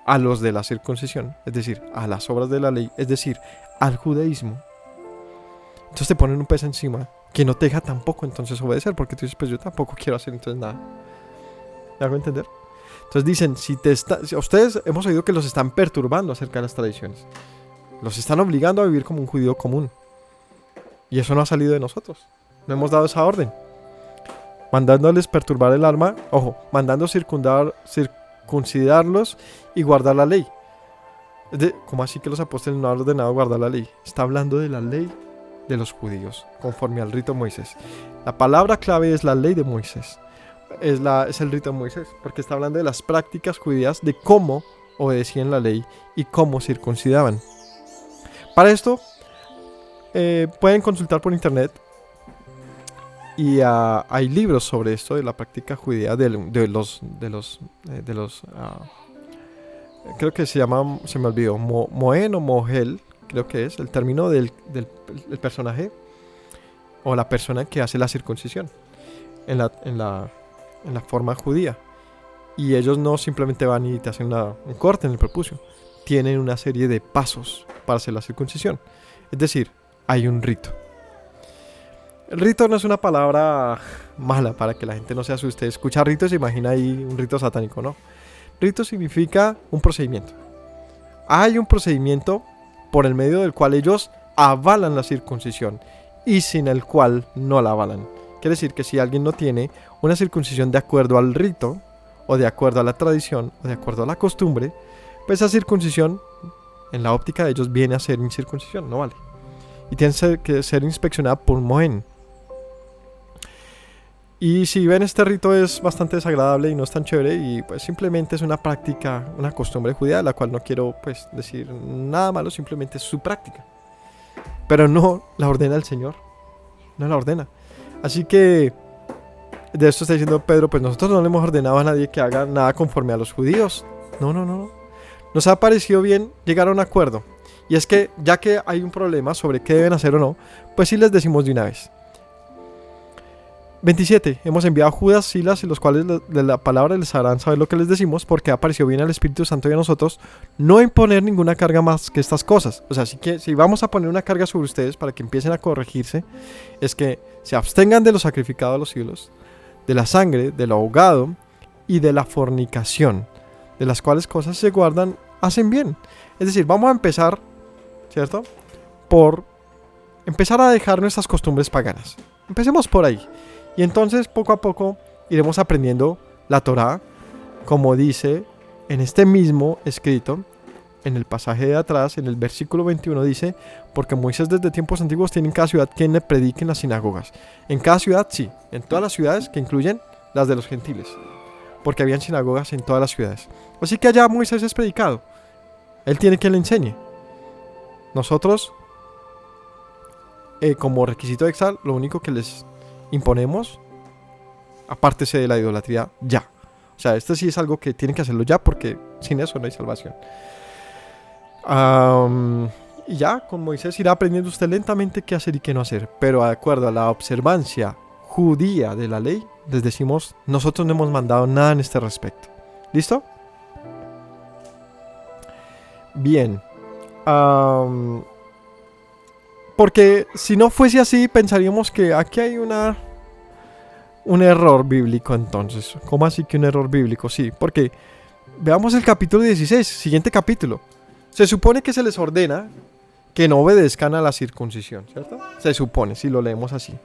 a los de la circuncisión, es decir, a las obras de la ley, es decir, al judaísmo, entonces te ponen un peso encima que no te deja tampoco entonces obedecer, porque tú dices, pues yo tampoco quiero hacer entonces nada. ¿Me hago entender? Entonces dicen, si ustedes hemos oído que los están perturbando acerca de las tradiciones, los están obligando a vivir como un judío común, y eso no ha salido de nosotros, no hemos dado esa orden, mandándoles perturbar el alma, ojo, mandando circuncidarlos y guardar la ley. ¿Cómo así que los apóstoles no han ordenado guardar la ley? Está hablando de la ley de los judíos, conforme al rito de Moisés. La palabra clave es la ley de Moisés, es el rito de Moisés, porque está hablando de las prácticas judías, de cómo obedecían la ley y cómo circuncidaban. Para esto pueden consultar por internet, y hay libros sobre esto de la práctica judía de los creo que se me olvidó, Moen o Mogel, creo que es el término del personaje o la persona que hace la circuncisión en la forma judía. Y ellos no simplemente van y te hacen un corte en el prepucio, tienen una serie de pasos para hacer la circuncisión. Es decir, hay un rito. El rito no es una palabra mala para que la gente no se asuste. Escucha rito y se imagina ahí un rito satánico, ¿no? Rito significa un procedimiento. Hay un procedimiento por el medio del cual ellos avalan la circuncisión y sin el cual no la avalan. Quiere decir que si alguien no tiene una circuncisión de acuerdo al rito, o de acuerdo a la tradición, o de acuerdo a la costumbre, pues esa circuncisión, en la óptica de ellos, viene a ser incircuncisión, no vale. Y tiene que ser inspeccionada por un Mohen. Y si ven, este rito es bastante desagradable y no es tan chévere, y pues simplemente es una práctica, una costumbre judía, de la cual no quiero pues decir nada malo, simplemente es su práctica. Pero no la ordena el Señor, no la ordena. Así que de esto está diciendo Pedro, pues nosotros no le hemos ordenado a nadie que haga nada conforme a los judíos. No. Nos ha parecido bien llegar a un acuerdo. Y es que ya que hay un problema sobre qué deben hacer o no, pues sí les decimos de una vez. 27. Hemos enviado a Judas, Silas, y los cuales de la palabra les harán saber lo que les decimos, porque ha parecido bien al Espíritu Santo y a nosotros no imponer ninguna carga más que estas cosas. O sea, así que si vamos a poner una carga sobre ustedes para que empiecen a corregirse, es que se abstengan de lo sacrificado a los ídolos, de la sangre, del ahogado y de la fornicación, de las cuales cosas se guardan, hacen bien. Es decir, vamos a empezar, ¿cierto?, por empezar a dejar nuestras costumbres paganas. Empecemos por ahí. Y entonces poco a poco iremos aprendiendo la Torá, como dice en este mismo escrito, en el pasaje de atrás, en el versículo 21 dice, porque Moisés desde tiempos antiguos tiene en cada ciudad quien le predique en las sinagogas. En cada ciudad, sí, en todas las ciudades, que incluyen las de los gentiles, porque habían sinagogas en todas las ciudades. Así que allá Moisés es predicado, él tiene quien le enseñe. Nosotros, como requisito extra, lo único que les imponemos, apártese de la idolatría ya. O sea, esto sí es algo que tienen que hacerlo ya, porque sin eso no hay salvación. Y ya, con Moisés irá aprendiendo usted lentamente qué hacer y qué no hacer. Pero de acuerdo a la observancia judía de la ley, les decimos, nosotros no hemos mandado nada en este respecto. ¿Listo? Bien. Porque si no fuese así, pensaríamos que aquí hay un error bíblico entonces. ¿Cómo así que un error bíblico? Sí, porque veamos el capítulo 16, siguiente capítulo. Se supone que se les ordena que no obedezcan a la circuncisión, ¿cierto? Se supone, si lo leemos así.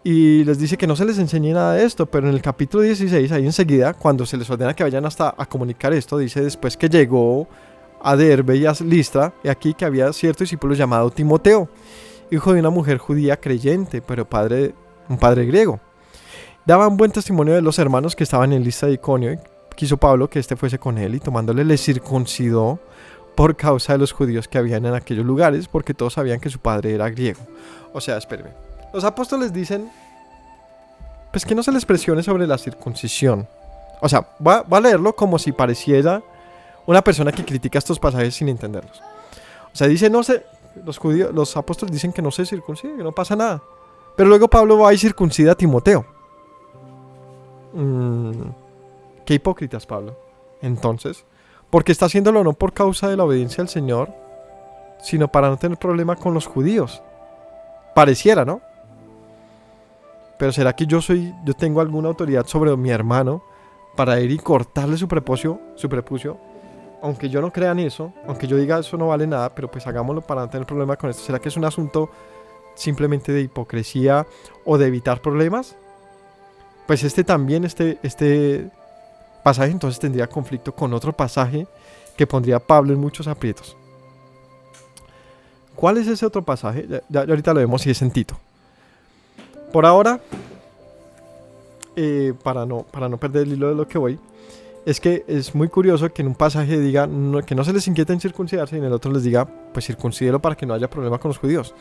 Y les dice que no se les enseñe nada de esto, pero en el capítulo 16, ahí enseguida, cuando se les ordena que vayan hasta a comunicar esto, dice después que llegó a Derbe y a Listra, y aquí que había cierto discípulo llamado Timoteo, hijo de una mujer judía creyente, pero un padre griego. Daban buen testimonio de los hermanos que estaban en Listra y Iconio, y quiso Pablo que éste fuese con él, y tomándole le circuncidó por causa de los judíos que habían en aquellos lugares, porque todos sabían que su padre era griego. O sea, espérenme. Los apóstoles dicen, pues que no se les presione sobre la circuncisión. O sea, va a leerlo como si pareciera una persona que critica estos pasajes sin entenderlos. O sea, dice, los apóstoles dicen que no se circuncide, que no pasa nada. Pero luego Pablo va y circuncida a Timoteo. Qué hipócritas, Pablo. Entonces, porque está haciéndolo no por causa de la obediencia al Señor, sino para no tener problema con los judíos. Pareciera, ¿no? Pero ¿será que yo tengo alguna autoridad sobre mi hermano para ir y cortarle su prepucio? Aunque yo no crea en eso, aunque yo diga eso no vale nada, pero pues hagámoslo para no tener problema con esto. ¿Será que es un asunto simplemente de hipocresía o de evitar problemas? Pues este pasaje entonces tendría conflicto con otro pasaje que pondría a Pablo en muchos aprietos. ¿Cuál es ese otro pasaje? Ya ahorita lo vemos si es en Tito. Por ahora, para no perder el hilo de lo que voy, es que es muy curioso que en un pasaje diga que no se les inquieta en circuncidarse y en el otro les diga, pues circuncídelo para que no haya problema con los judíos.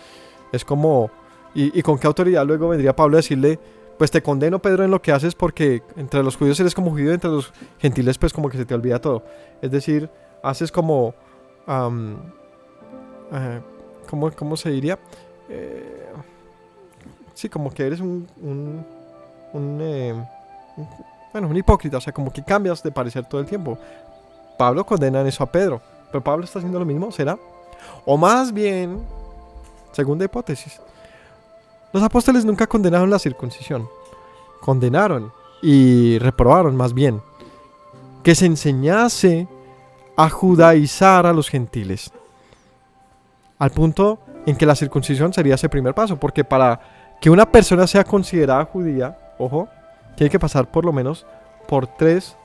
Es como, ¿y con qué autoridad luego vendría Pablo a decirle, pues te condeno, Pedro, en lo que haces porque entre los judíos eres como judío y entre los gentiles pues como que se te olvida todo? Es decir, haces como, ¿cómo se diría? Sí, como que eres un hipócrita, o sea, como que cambias de parecer todo el tiempo. Pablo condena en eso a Pedro, pero Pablo está haciendo lo mismo, ¿será? O más bien, segunda hipótesis, los apóstoles nunca condenaron la circuncisión, condenaron y reprobaron más bien que se enseñase a judaizar a los gentiles, al punto en que la circuncisión sería ese primer paso, porque para que una persona sea considerada judía, ojo, tiene que pasar por lo menos por 3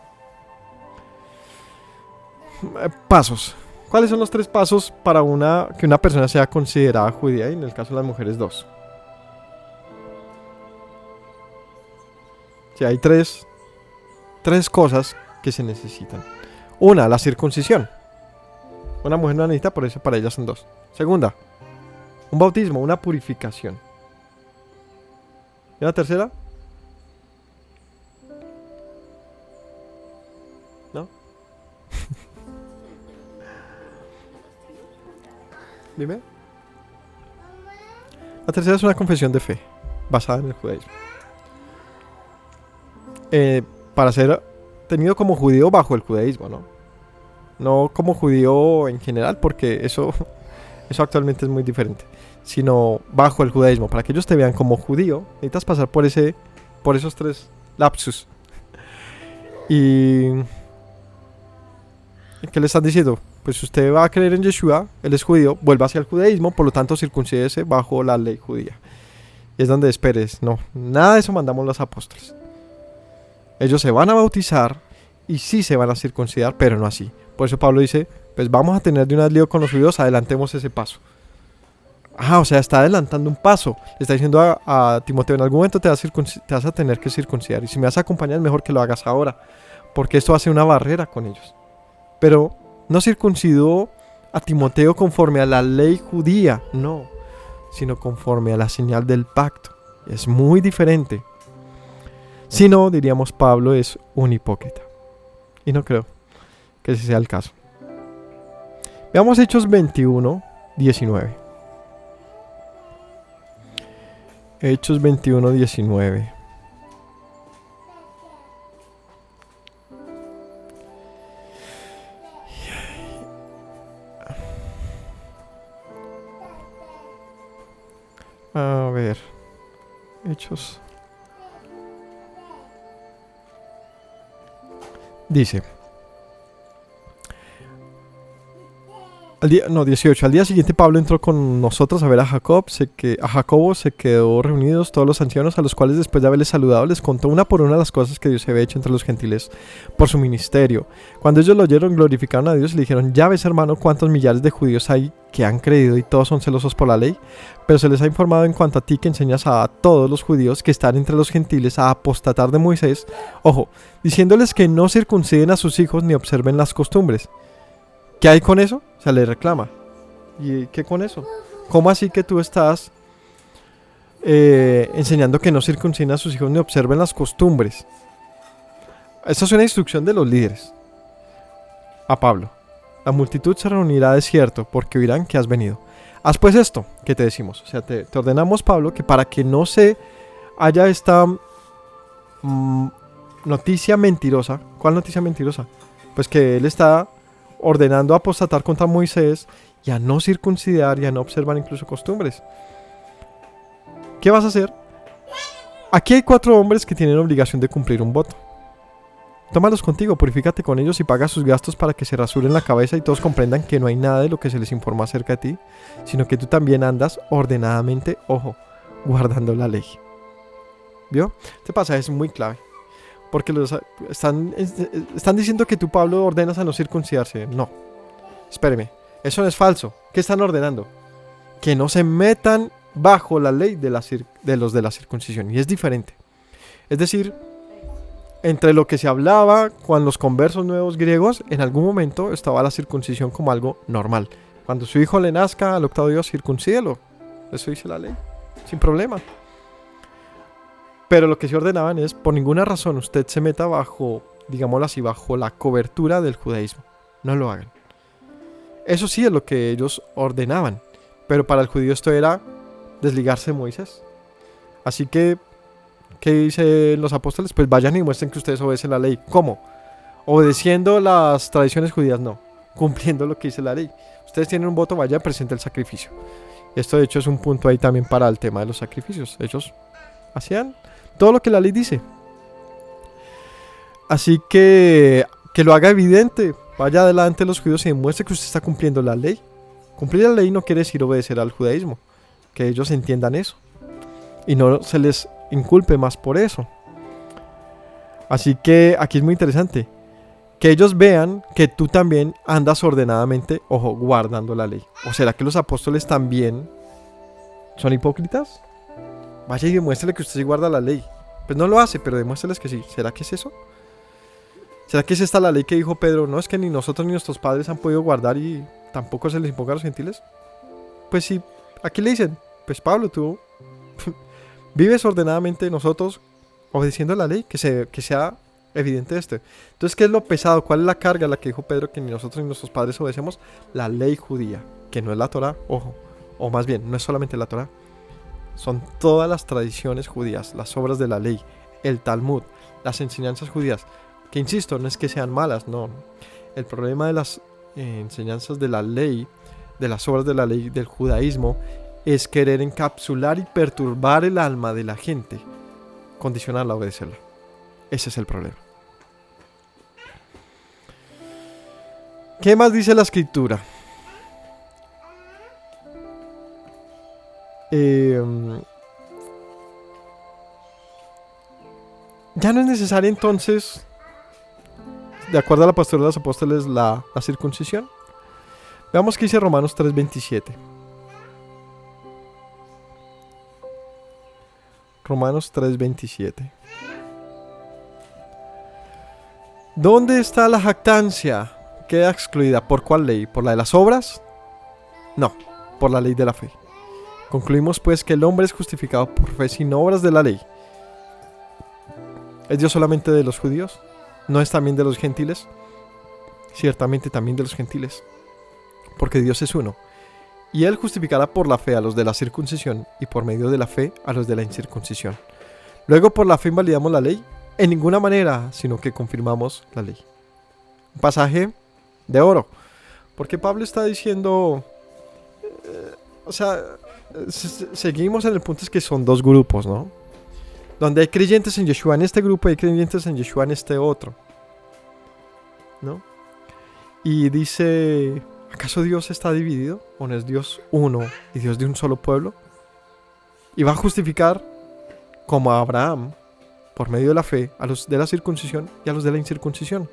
pasos. ¿Cuáles son los 3 pasos para que una persona sea considerada judía? Y en el caso de las mujeres 2. Si hay 3 cosas que se necesitan. Una, la circuncisión. Una mujer no necesita, por eso para ellas son 2. Segunda, un bautismo, una purificación. ¿Y la tercera? ¿No? Dime. La tercera es una confesión de fe, basada en el judaísmo. Para ser tenido como judío bajo el judaísmo, ¿no? No como judío en general, porque eso actualmente es muy diferente. Sino bajo el judaísmo. Para que ellos te vean como judío, necesitas pasar por esos 3 lapsus. ¿Y qué le están diciendo? Pues usted va a creer en Yeshua, él es judío, vuelva hacia el judaísmo, por lo tanto circuncídese bajo la ley judía. Y es donde esperes. No, nada de eso mandamos los apóstoles. Ellos se van a bautizar y sí se van a circuncidar, pero no así. Por eso Pablo dice, pues vamos a tener de una vez lío con los judíos, adelantemos ese paso. O sea, está adelantando un paso. Le está diciendo a Timoteo, en algún momento te vas a tener que circuncidar. Y si me vas a acompañar, es mejor que lo hagas ahora, porque esto hace una barrera con ellos. Pero no circuncidó a Timoteo conforme a la ley judía, no, sino conforme a la señal del pacto. Es muy diferente. Si no, diríamos Pablo es un hipócrita. Y no creo que ese sea el caso. Veamos Hechos 21, 19. Hechos 21, 19. Hechos. Dice. 18. Al día siguiente Pablo entró con nosotros a ver a Jacobo, se quedó reunidos todos los ancianos, a los cuales después de haberles saludado les contó una por una las cosas que Dios había hecho entre los gentiles por su ministerio. Cuando ellos lo oyeron, glorificaron a Dios y le dijeron: ya ves, hermano, cuántos millares de judíos hay que han creído y todos son celosos por la ley, pero se les ha informado en cuanto a ti que enseñas a todos los judíos que están entre los gentiles a apostatar de Moisés, ojo, diciéndoles que no circunciden a sus hijos ni observen las costumbres. ¿Qué hay con eso? O sea, le reclama. ¿Y qué con eso? ¿Cómo así que tú estás enseñando que no circunciden a sus hijos ni observen las costumbres? Esa es una instrucción de los líderes a Pablo. La multitud se reunirá de cierto, porque oirán que has venido. Haz pues esto que te decimos. O sea, te ordenamos, Pablo, que para que no se haya esta noticia mentirosa. ¿Cuál noticia mentirosa? Pues que él está ordenando apostatar contra Moisés y a no circuncidar y a no observar incluso costumbres. ¿Qué vas a hacer? Aquí hay 4 hombres que tienen obligación de cumplir un voto. Tómalos contigo, purifícate con ellos y paga sus gastos para que se rasuren la cabeza y todos comprendan que no hay nada de lo que se les informó acerca de ti, sino que tú también andas ordenadamente, ojo, guardando la ley. ¿Vio? Este pasaje es muy clave. Porque están diciendo que tú, Pablo, ordenas a no circuncidarse. No, espéreme, eso no es falso. ¿Qué están ordenando? Que no se metan bajo la ley de los de la circuncisión. Y es diferente. Es decir, entre lo que se hablaba con los conversos nuevos griegos, en algún momento estaba la circuncisión como algo normal. Cuando su hijo le nazca al 8º día, circuncídelo. Eso dice la ley, sin problema. Pero lo que se ordenaban es, por ninguna razón usted se meta bajo, digámoslo así, bajo la cobertura del judaísmo. No lo hagan. Eso sí es lo que ellos ordenaban. Pero para el judío esto era desligarse de Moisés. Así que, ¿qué dicen los apóstoles? Pues vayan y muestren que ustedes obedecen la ley. ¿Cómo? Obedeciendo las tradiciones judías, no. Cumpliendo lo que dice la ley. Ustedes tienen un voto, vaya, presente el sacrificio. Esto de hecho es un punto ahí también para el tema de los sacrificios. Ellos hacían todo lo que la ley dice. Así que lo haga evidente. Vaya adelante los judíos y demuestre que usted está cumpliendo la ley. Cumplir la ley no quiere decir obedecer al judaísmo. Que ellos entiendan eso. Y no se les inculpe más por eso. Así que aquí es muy interesante. Que ellos vean que tú también andas ordenadamente, ojo, guardando la ley. ¿O será que los apóstoles también son hipócritas? Vaya y demuéstrele que usted sí guarda la ley. Pues no lo hace, pero demuéstreles que sí. ¿Será que es eso? ¿Será que es esta la ley que dijo Pedro? No, es que ni nosotros ni nuestros padres han podido guardar y tampoco se les imponga a los gentiles. Pues sí, aquí le dicen, pues Pablo, tú vives ordenadamente, nosotros obedeciendo la ley, que sea evidente esto. Entonces, ¿qué es lo pesado? ¿Cuál es la carga? La que dijo Pedro, que ni nosotros ni nuestros padres obedecemos. La ley judía, que no es la Torá, ojo. O más bien, no es solamente la Torá. Son todas las tradiciones judías, las obras de la ley, el Talmud, las enseñanzas judías. Que insisto, no es que sean malas, no. El problema de las enseñanzas de la ley, de las obras de la ley del judaísmo, es querer encapsular y perturbar el alma de la gente, condicionarla a obedecerla. Ese es el problema. ¿Qué más dice la escritura? Ya no es necesaria entonces, de acuerdo a la pastora de los apóstoles, la circuncisión. Veamos qué dice Romanos 3:27. Romanos 3:27. ¿Dónde está la jactancia? Queda excluida. ¿Por cuál ley? ¿Por la de las obras? No, por la ley de la fe. Concluimos pues que el hombre es justificado por fe sin obras de la ley. ¿Es Dios solamente de los judíos? ¿No es también de los gentiles? Ciertamente también de los gentiles, porque Dios es uno. Y Él justificará por la fe a los de la circuncisión y por medio de la fe a los de la incircuncisión. Luego por la fe invalidamos la ley. En ninguna manera, sino que confirmamos la ley. Un pasaje de oro. Porque Pablo está diciendo... seguimos en el punto es que son dos grupos, ¿no? donde hay creyentes en Yeshua en este grupo y hay creyentes en Yeshua en este otro, ¿no? Y dice, ¿acaso Dios está dividido? ¿O no es Dios uno y Dios de un solo pueblo? Y va a justificar como a Abraham, por medio de la fe, a los de la circuncisión y a los de la incircuncisión.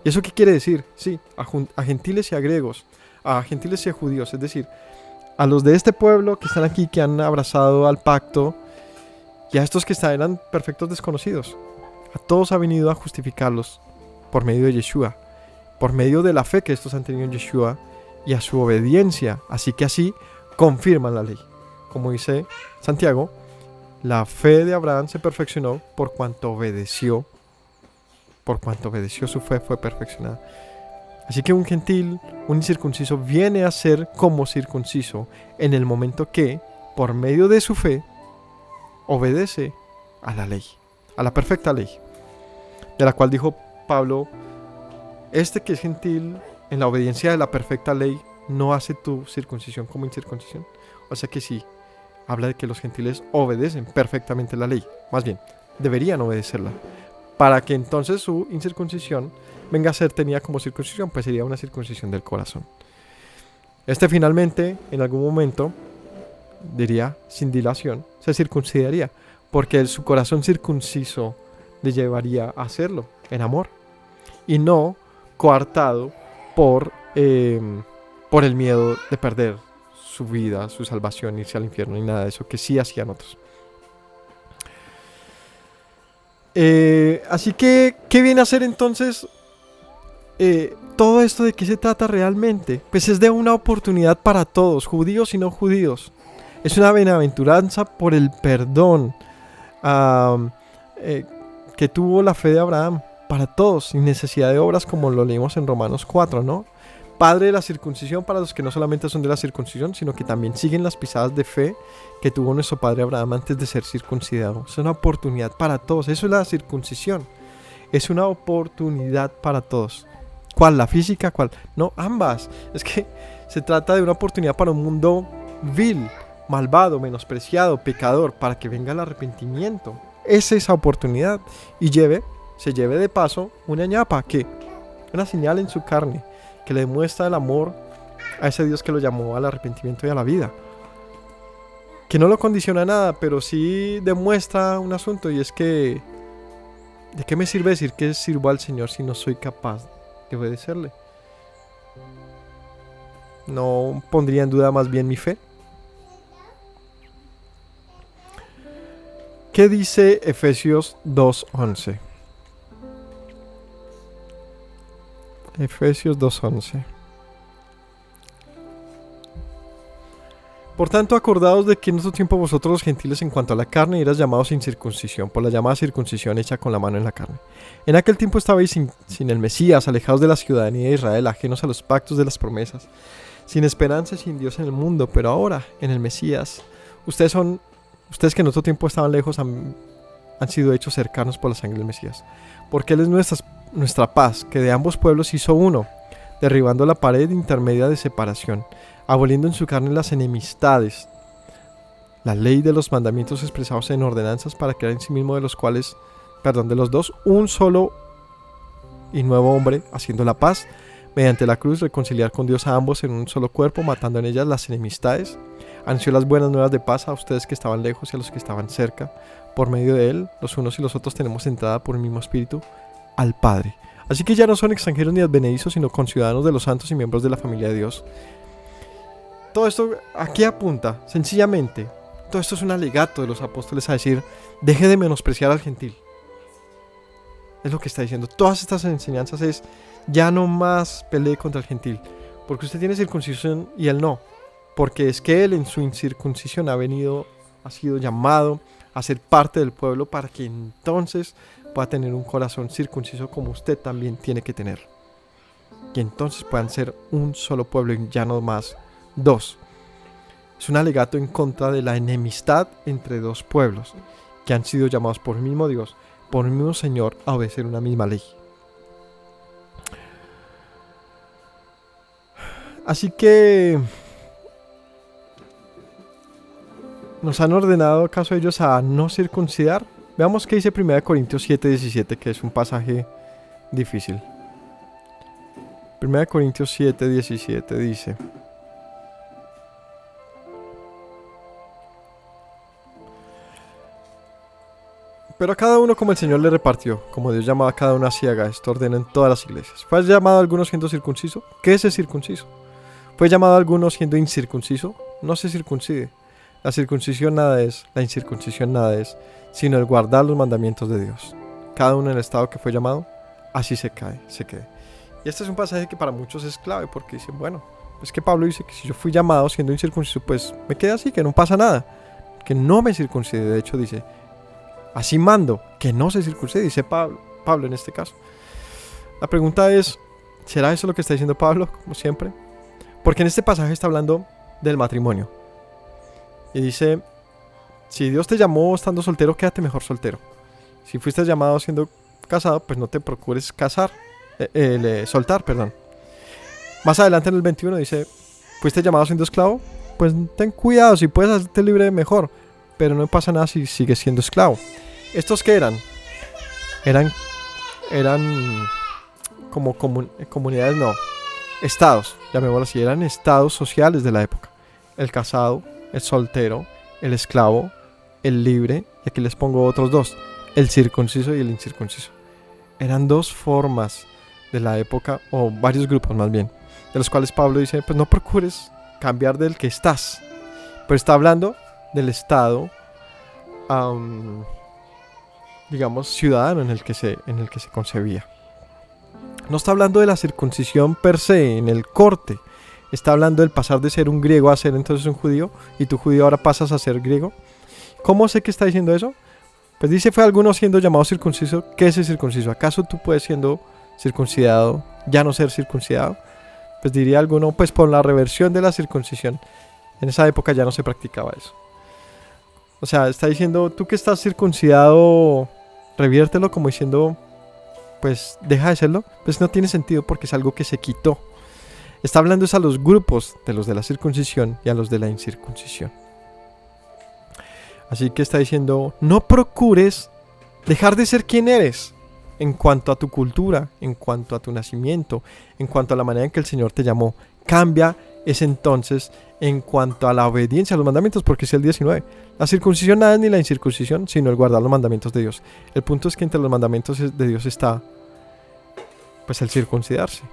¿Y eso qué quiere decir? Sí, a gentiles y a griegos, a gentiles y a judíos, es decir, a los de este pueblo que están aquí, que han abrazado al pacto, y a estos que eran perfectos desconocidos. A todos ha venido a justificarlos por medio de Yeshua, por medio de la fe que estos han tenido en Yeshua y a su obediencia. Así que así confirman la ley. Como dice Santiago, la fe de Abraham se perfeccionó por cuanto obedeció. Por cuanto obedeció, su fe fue perfeccionada. Así que un gentil, un incircunciso, viene a ser como circunciso en el momento que, por medio de su fe, obedece a la ley, a la perfecta ley, de la cual dijo Pablo, este que es gentil en la obediencia de la perfecta ley no hace tu circuncisión como incircuncisión. O sea que sí, habla de que los gentiles obedecen perfectamente la ley, más bien, deberían obedecerla, para que entonces su incircuncisión venga a ser tenida como circuncisión, pues sería una circuncisión del corazón. Este finalmente, en algún momento, diría sin dilación, se circuncidaría, porque su corazón circunciso le llevaría a hacerlo en amor y no coartado por el miedo de perder su vida, su salvación, irse al infierno y nada de eso que sí hacían otros. Así que, ¿qué viene a hacer entonces todo esto? ¿De qué se trata realmente? Pues es de una oportunidad para todos, judíos y no judíos. Es una bienaventuranza por el perdón que tuvo la fe de Abraham para todos, sin necesidad de obras, como lo leímos en Romanos 4, ¿no? Padre de la circuncisión para los que no solamente son de la circuncisión, sino que también siguen las pisadas de fe que tuvo nuestro padre Abraham antes de ser circuncidado. Es una oportunidad para todos. Eso es la circuncisión. Es una oportunidad para todos. ¿Cuál? ¿La física? ¿Cuál? No, ambas. Es que se trata de una oportunidad para un mundo vil, malvado, menospreciado, pecador, para que venga el arrepentimiento. Es esa oportunidad. Y se lleve de paso una ñapa, que una señal en su carne, que le demuestra el amor a ese Dios que lo llamó al arrepentimiento y a la vida. Que no lo condiciona a nada, pero sí demuestra un asunto, y es que ¿de qué me sirve decir que sirvo al Señor si no soy capaz de obedecerle? ¿No pondría en duda más bien mi fe? ¿Qué dice Efesios 2:11? Efesios 2:11. Por tanto, acordaos de que en otro tiempo vosotros los gentiles en cuanto a la carne eras llamados sin circuncisión, por la llamada circuncisión hecha con la mano en la carne. En aquel tiempo estabais sin el Mesías, alejados de la ciudadanía de Israel, ajenos a los pactos de las promesas, sin esperanza y sin Dios en el mundo. Pero ahora, en el Mesías, ustedes que en otro tiempo estaban lejos, han sido hechos cercanos por la sangre del Mesías. Porque Él es nuestra paz, que de ambos pueblos hizo uno, derribando la pared intermedia de separación, aboliendo en su carne las enemistades, la ley de los mandamientos expresados en ordenanzas, para crear en sí mismo de los dos, un solo y nuevo hombre, haciendo la paz, mediante la cruz reconciliar con Dios a ambos en un solo cuerpo, matando en ellas las enemistades. Anunció las buenas nuevas de paz a ustedes que estaban lejos y a los que estaban cerca. Por medio de Él, los unos y los otros tenemos entrada por el mismo Espíritu al Padre. Así que ya no son extranjeros ni advenedizos, sino conciudadanos de los santos y miembros de la familia de Dios. Todo esto, ¿a qué apunta? Sencillamente, todo esto es un alegato de los apóstoles a decir, deje de menospreciar al gentil. Es lo que está diciendo. Todas estas enseñanzas es, ya no más pelee contra el gentil, porque usted tiene circuncisión y él no. Porque es que él en su incircuncisión ha sido llamado a ser parte del pueblo, para que entonces pueda tener un corazón circunciso como usted también tiene que tener. Y entonces puedan ser un solo pueblo y ya no más dos. Es un alegato en contra de la enemistad entre dos pueblos que han sido llamados por el mismo Dios, por el mismo Señor, a obedecer una misma ley. Así que ¿nos han ordenado acaso ellos a no circuncidar? Veamos qué dice 1 Corintios 7:17, que es un pasaje difícil. 1 Corintios 7:17 dice: pero a cada uno como el Señor le repartió, como Dios llamaba a cada uno así haga, esto ordena en todas las iglesias. ¿Fue llamado a algunos siendo circunciso? ¿Qué es el circunciso? ¿Fue llamado a algunos siendo incircunciso? No se circuncide. La circuncisión nada es, la incircuncisión nada es, sino el guardar los mandamientos de Dios. Cada uno en el estado que fue llamado, así se quede. Y este es un pasaje que para muchos es clave, porque dicen, bueno, es que Pablo dice que si yo fui llamado siendo incircunciso, pues me quedé así, que no pasa nada, que no me circuncide. De hecho dice, así mando, que no se circuncide, dice Pablo en este caso. La pregunta es, ¿será eso lo que está diciendo Pablo, como siempre? Porque en este pasaje está hablando del matrimonio. Y dice, si Dios te llamó estando soltero, quédate mejor soltero. Si fuiste llamado siendo casado, pues no te procures soltar. Más adelante en el 21 dice, fuiste llamado siendo esclavo, pues ten cuidado, si puedes hacerte libre mejor, pero no pasa nada si sigues siendo esclavo. ¿Estos qué eran? Eran como comunidades, no, estados, llamémoslo así, eran estados sociales de la época. El casado, el soltero, el esclavo, el libre, y aquí les pongo otros dos, el circunciso y el incircunciso. Eran dos formas de la época, o varios grupos más bien, de los cuales Pablo dice, pues no procures cambiar del que estás, pero está hablando del estado, digamos, ciudadano en el que se concebía. No está hablando de la circuncisión per se, en el corte. Está hablando del pasar de ser un griego a ser entonces un judío, y tu judío ahora pasas a ser griego. ¿Cómo sé que está diciendo eso? Pues dice, fue alguno siendo llamado circunciso. ¿Qué es el circunciso? ¿Acaso tú puedes siendo circuncidado ya no ser circuncidado? Pues diría alguno, pues por la reversión de la circuncisión. En esa época ya no se practicaba eso. O sea, está diciendo, tú que estás circuncidado, reviértelo, como diciendo, pues deja de serlo. Pues no tiene sentido porque es algo que se quitó. Está hablando es a los grupos de los de la circuncisión y a los de la incircuncisión. Así que está diciendo, no procures dejar de ser quien eres en cuanto a tu cultura, en cuanto a tu nacimiento, en cuanto a la manera en que el Señor te llamó. Cambia ese entonces en cuanto a la obediencia a los mandamientos, porque es el 19. La circuncisión nada es ni la incircuncisión, sino el guardar los mandamientos de Dios. El punto es que entre los mandamientos de Dios está, pues, el circuncidarse.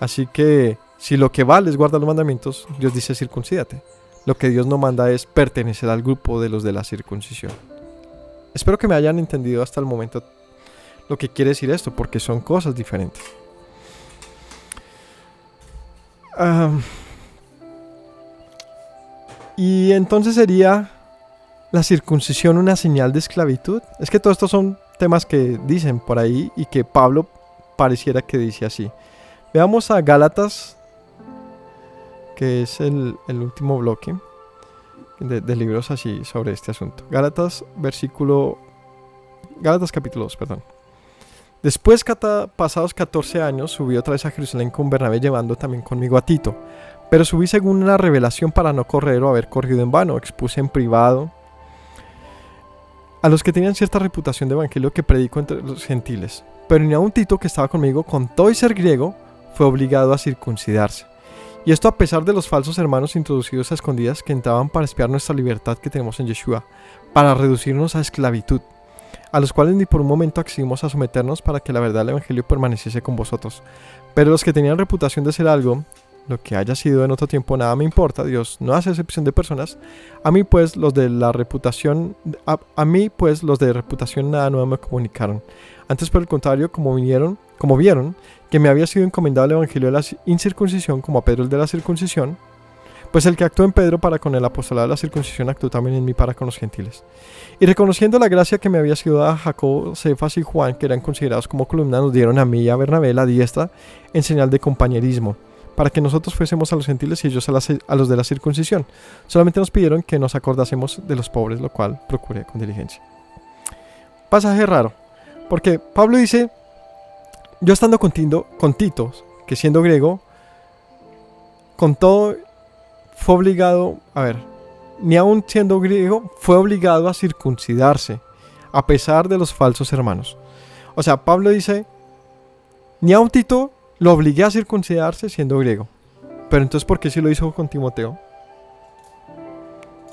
Así que si lo que vale es guardar los mandamientos, Dios dice circuncídate. Lo que Dios no manda es pertenecer al grupo de los de la circuncisión. Espero que me hayan entendido hasta el momento lo que quiere decir esto, porque son cosas diferentes. Y entonces sería la circuncisión una señal de esclavitud. Es que todos estos son temas que dicen por ahí y que Pablo pareciera que dice así. Veamos a Gálatas, que es el último bloque de libros así sobre este asunto. Gálatas capítulo 2, perdón. Después, pasados 14 años, subí otra vez a Jerusalén con Bernabé, llevando también conmigo a Tito. Pero subí según una revelación para no correr o haber corrido en vano. Expuse en privado a los que tenían cierta reputación de evangelio que predico entre los gentiles. Pero ni aun Tito, que estaba conmigo, con todo y ser griego, fue obligado a circuncidarse. Y esto a pesar de los falsos hermanos introducidos a escondidas que entraban para espiar nuestra libertad que tenemos en Yeshua, para reducirnos a esclavitud, a los cuales ni por un momento accedimos a someternos para que la verdad del evangelio permaneciese con vosotros. Pero los que tenían reputación de ser algo, lo que haya sido en otro tiempo, nada me importa. Dios no hace excepción de personas. A mí pues los de reputación nada nuevo me comunicaron. Antes, por el contrario, como vieron que me había sido encomendado el evangelio de la incircuncisión, como a Pedro el de la circuncisión, pues el que actuó en Pedro para con el apostolado de la circuncisión actuó también en mí para con los gentiles. Y reconociendo la gracia que me había sido dada a Jacobo, Cefas y Juan, que eran considerados como columnas, nos dieron a mí y a Bernabé la diestra en señal de compañerismo, para que nosotros fuésemos a los gentiles y ellos a los de la circuncisión. Solamente nos pidieron que nos acordásemos de los pobres, lo cual procuré con diligencia. Pasaje raro, porque Pablo dice, yo estando con Tito, que siendo griego, con todo fue obligado, ni aun siendo griego, fue obligado a circuncidarse. a pesar de los falsos hermanos. O sea, Pablo dice, ni a un Tito lo obligué a circuncidarse siendo griego. Pero entonces, ¿por qué sí lo hizo con Timoteo?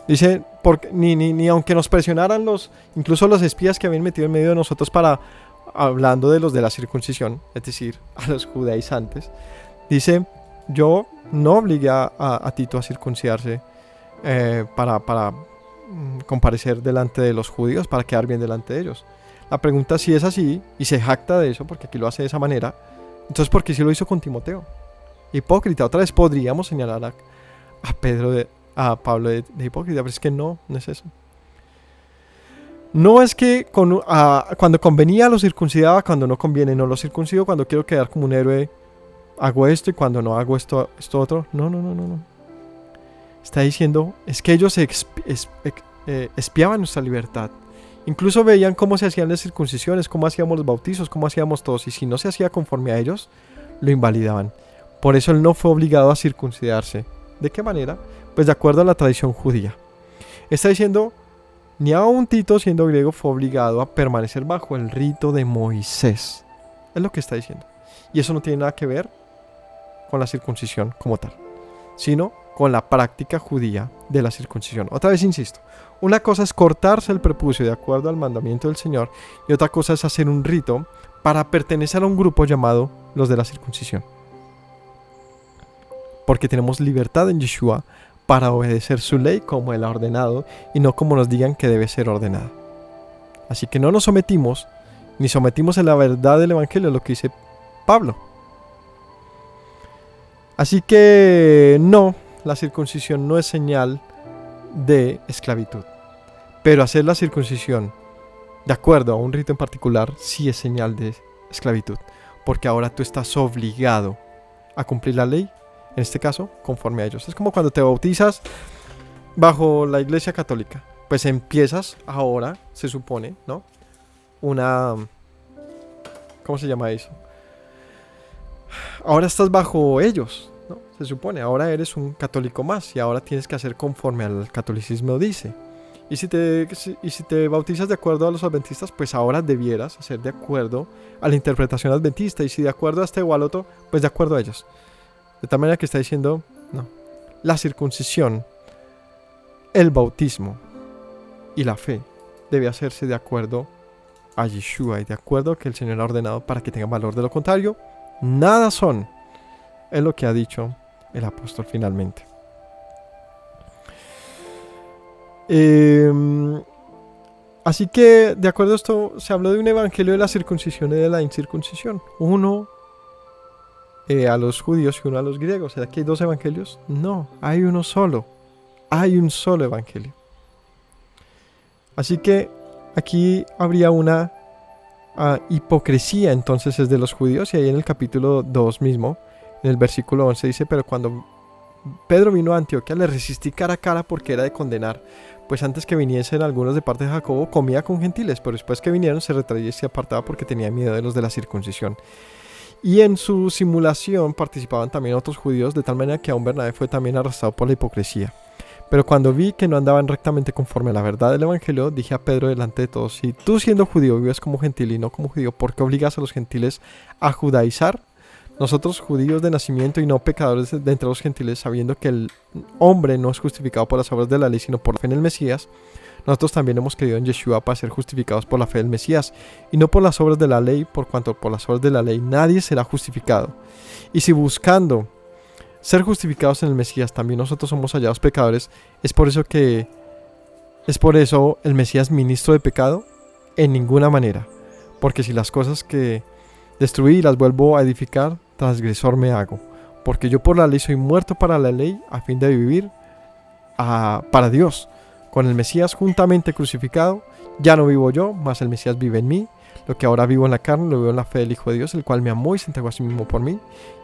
Dice, porque ni aunque nos presionaran incluso los espías que habían metido en medio de nosotros hablando de los de la circuncisión, es decir, a los judaizantes, dice, yo no obligué a Tito a circuncidarse para comparecer delante de los judíos, para quedar bien delante de ellos. La pregunta si es así, y se jacta de eso, porque aquí lo hace de esa manera, entonces ¿por qué sí lo hizo con Timoteo? Hipócrita. Otra vez podríamos señalar a Pablo de hipócrita, pero es que no es eso. No es que cuando convenía lo circuncidaba, cuando no conviene no lo circuncido, cuando quiero quedar como un héroe hago esto y cuando no hago esto otro. No. Está diciendo, es que ellos espiaban nuestra libertad. Incluso veían cómo se hacían las circuncisiones, cómo hacíamos los bautizos, cómo hacíamos todos. Y si no se hacía conforme a ellos, lo invalidaban. Por eso él no fue obligado a circuncidarse. ¿De qué manera? Pues de acuerdo a la tradición judía. Está diciendo, ni aun Tito siendo griego fue obligado a permanecer bajo el rito de Moisés. Es lo que está diciendo. Y eso no tiene nada que ver con la circuncisión como tal, sino con la práctica judía de la circuncisión. Otra vez insisto, una cosa es cortarse el prepucio de acuerdo al mandamiento del Señor y otra cosa es hacer un rito para pertenecer a un grupo llamado los de la circuncisión. Porque tenemos libertad en Yeshua para obedecer su ley como Él ha ordenado y no como nos digan que debe ser ordenada. Así que no nos sometimos, ni sometimos en la verdad del Evangelio, lo que dice Pablo. Así que no, la circuncisión no es señal de esclavitud. Pero hacer la circuncisión de acuerdo a un rito en particular sí es señal de esclavitud. Porque ahora tú estás obligado a cumplir la ley, en este caso, conforme a ellos. Es como cuando te bautizas bajo la Iglesia Católica. Pues empiezas ahora, se supone, ¿no? ¿Cómo se llama eso? Ahora estás bajo ellos, ¿no? Se supone, ahora eres un católico más y ahora tienes que hacer conforme al catolicismo dice. Y si te bautizas de acuerdo a los adventistas, pues ahora debieras hacer de acuerdo a la interpretación adventista. Y si de acuerdo a este o al otro, pues de acuerdo a ellos. De tal manera que está diciendo, no, la circuncisión, el bautismo y la fe debe hacerse de acuerdo a Yeshua y de acuerdo a que el Señor ha ordenado para que tenga valor. De lo contrario, nada son. Es lo que ha dicho el apóstol finalmente. Así que, de acuerdo a esto, se habló de un evangelio de la circuncisión y de la incircuncisión. Uno a los judíos y uno a los griegos. ¿Será que hay dos evangelios? No, hay uno solo. Hay un solo evangelio. Así que aquí habría una hipocresía entonces es de los judíos. Y ahí en el capítulo 2 mismo, en el versículo 11 dice, pero cuando Pedro vino a Antioquía le resistí cara a cara porque era de condenar. Pues antes que viniesen algunos de parte de Jacobo comía con gentiles, pero después que vinieron se retraía y se apartaba porque tenía miedo de los de la circuncisión. Y en su simulación participaban también otros judíos, de tal manera que aún Bernabé fue también arrastrado por la hipocresía. Pero cuando vi que no andaban rectamente conforme a la verdad del evangelio, dije a Pedro delante de todos, si tú siendo judío vives como gentil y no como judío, ¿por qué obligas a los gentiles a judaizar? Nosotros, judíos de nacimiento y no pecadores de entre los gentiles, sabiendo que el hombre no es justificado por las obras de la ley, sino por la fe en el Mesías, nosotros también hemos creído en Yeshua para ser justificados por la fe del Mesías, y no por las obras de la ley, por cuanto por las obras de la ley nadie será justificado. Y si buscando ser justificados en el Mesías también nosotros somos hallados pecadores, ¿es por eso el Mesías ministro de pecado? En ninguna manera, porque si las cosas que destruí las vuelvo a edificar, transgresor me hago, porque yo por la ley soy muerto para la ley a fin de vivir para Dios. Con el Mesías juntamente crucificado, ya no vivo yo, mas el Mesías vive en mí. Lo que ahora vivo en la carne, lo vivo en la fe del Hijo de Dios, el cual me amó y se entregó a sí mismo por mí.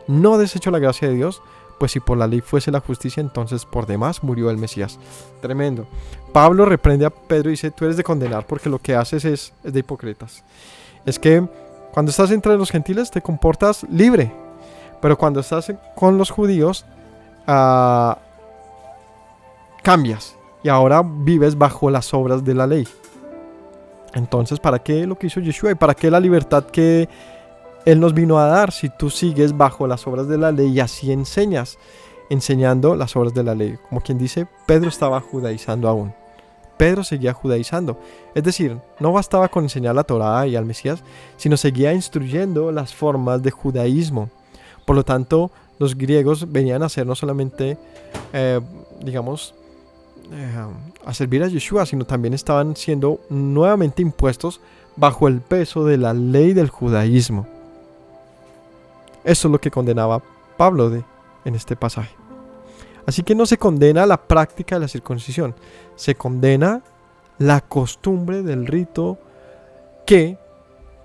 No desecho la gracia de Dios, pues si por la ley fuese la justicia, entonces por demás murió el Mesías. Tremendo. Pablo reprende a Pedro y dice, tú eres de condenar porque lo que haces es de hipócritas. Es que cuando estás entre los gentiles te comportas libre, pero cuando estás con los judíos cambias y ahora vives bajo las obras de la ley. Entonces, ¿para qué lo que hizo Yeshua? ¿Y para qué la libertad que Él nos vino a dar si tú sigues bajo las obras de la ley y así enseñando las obras de la ley? Como quien dice, Pedro estaba judaizando aún. Pedro seguía judaizando. Es decir, no bastaba con enseñar la Torá y al Mesías, sino seguía instruyendo las formas de judaísmo. Por lo tanto, los griegos venían a ser no solamente, a servir a Yeshua, sino también estaban siendo nuevamente impuestos bajo el peso de la ley del judaísmo. Eso es lo que condenaba Pablo en este pasaje. Así que no se condena la práctica de la circuncisión, se condena la costumbre del rito que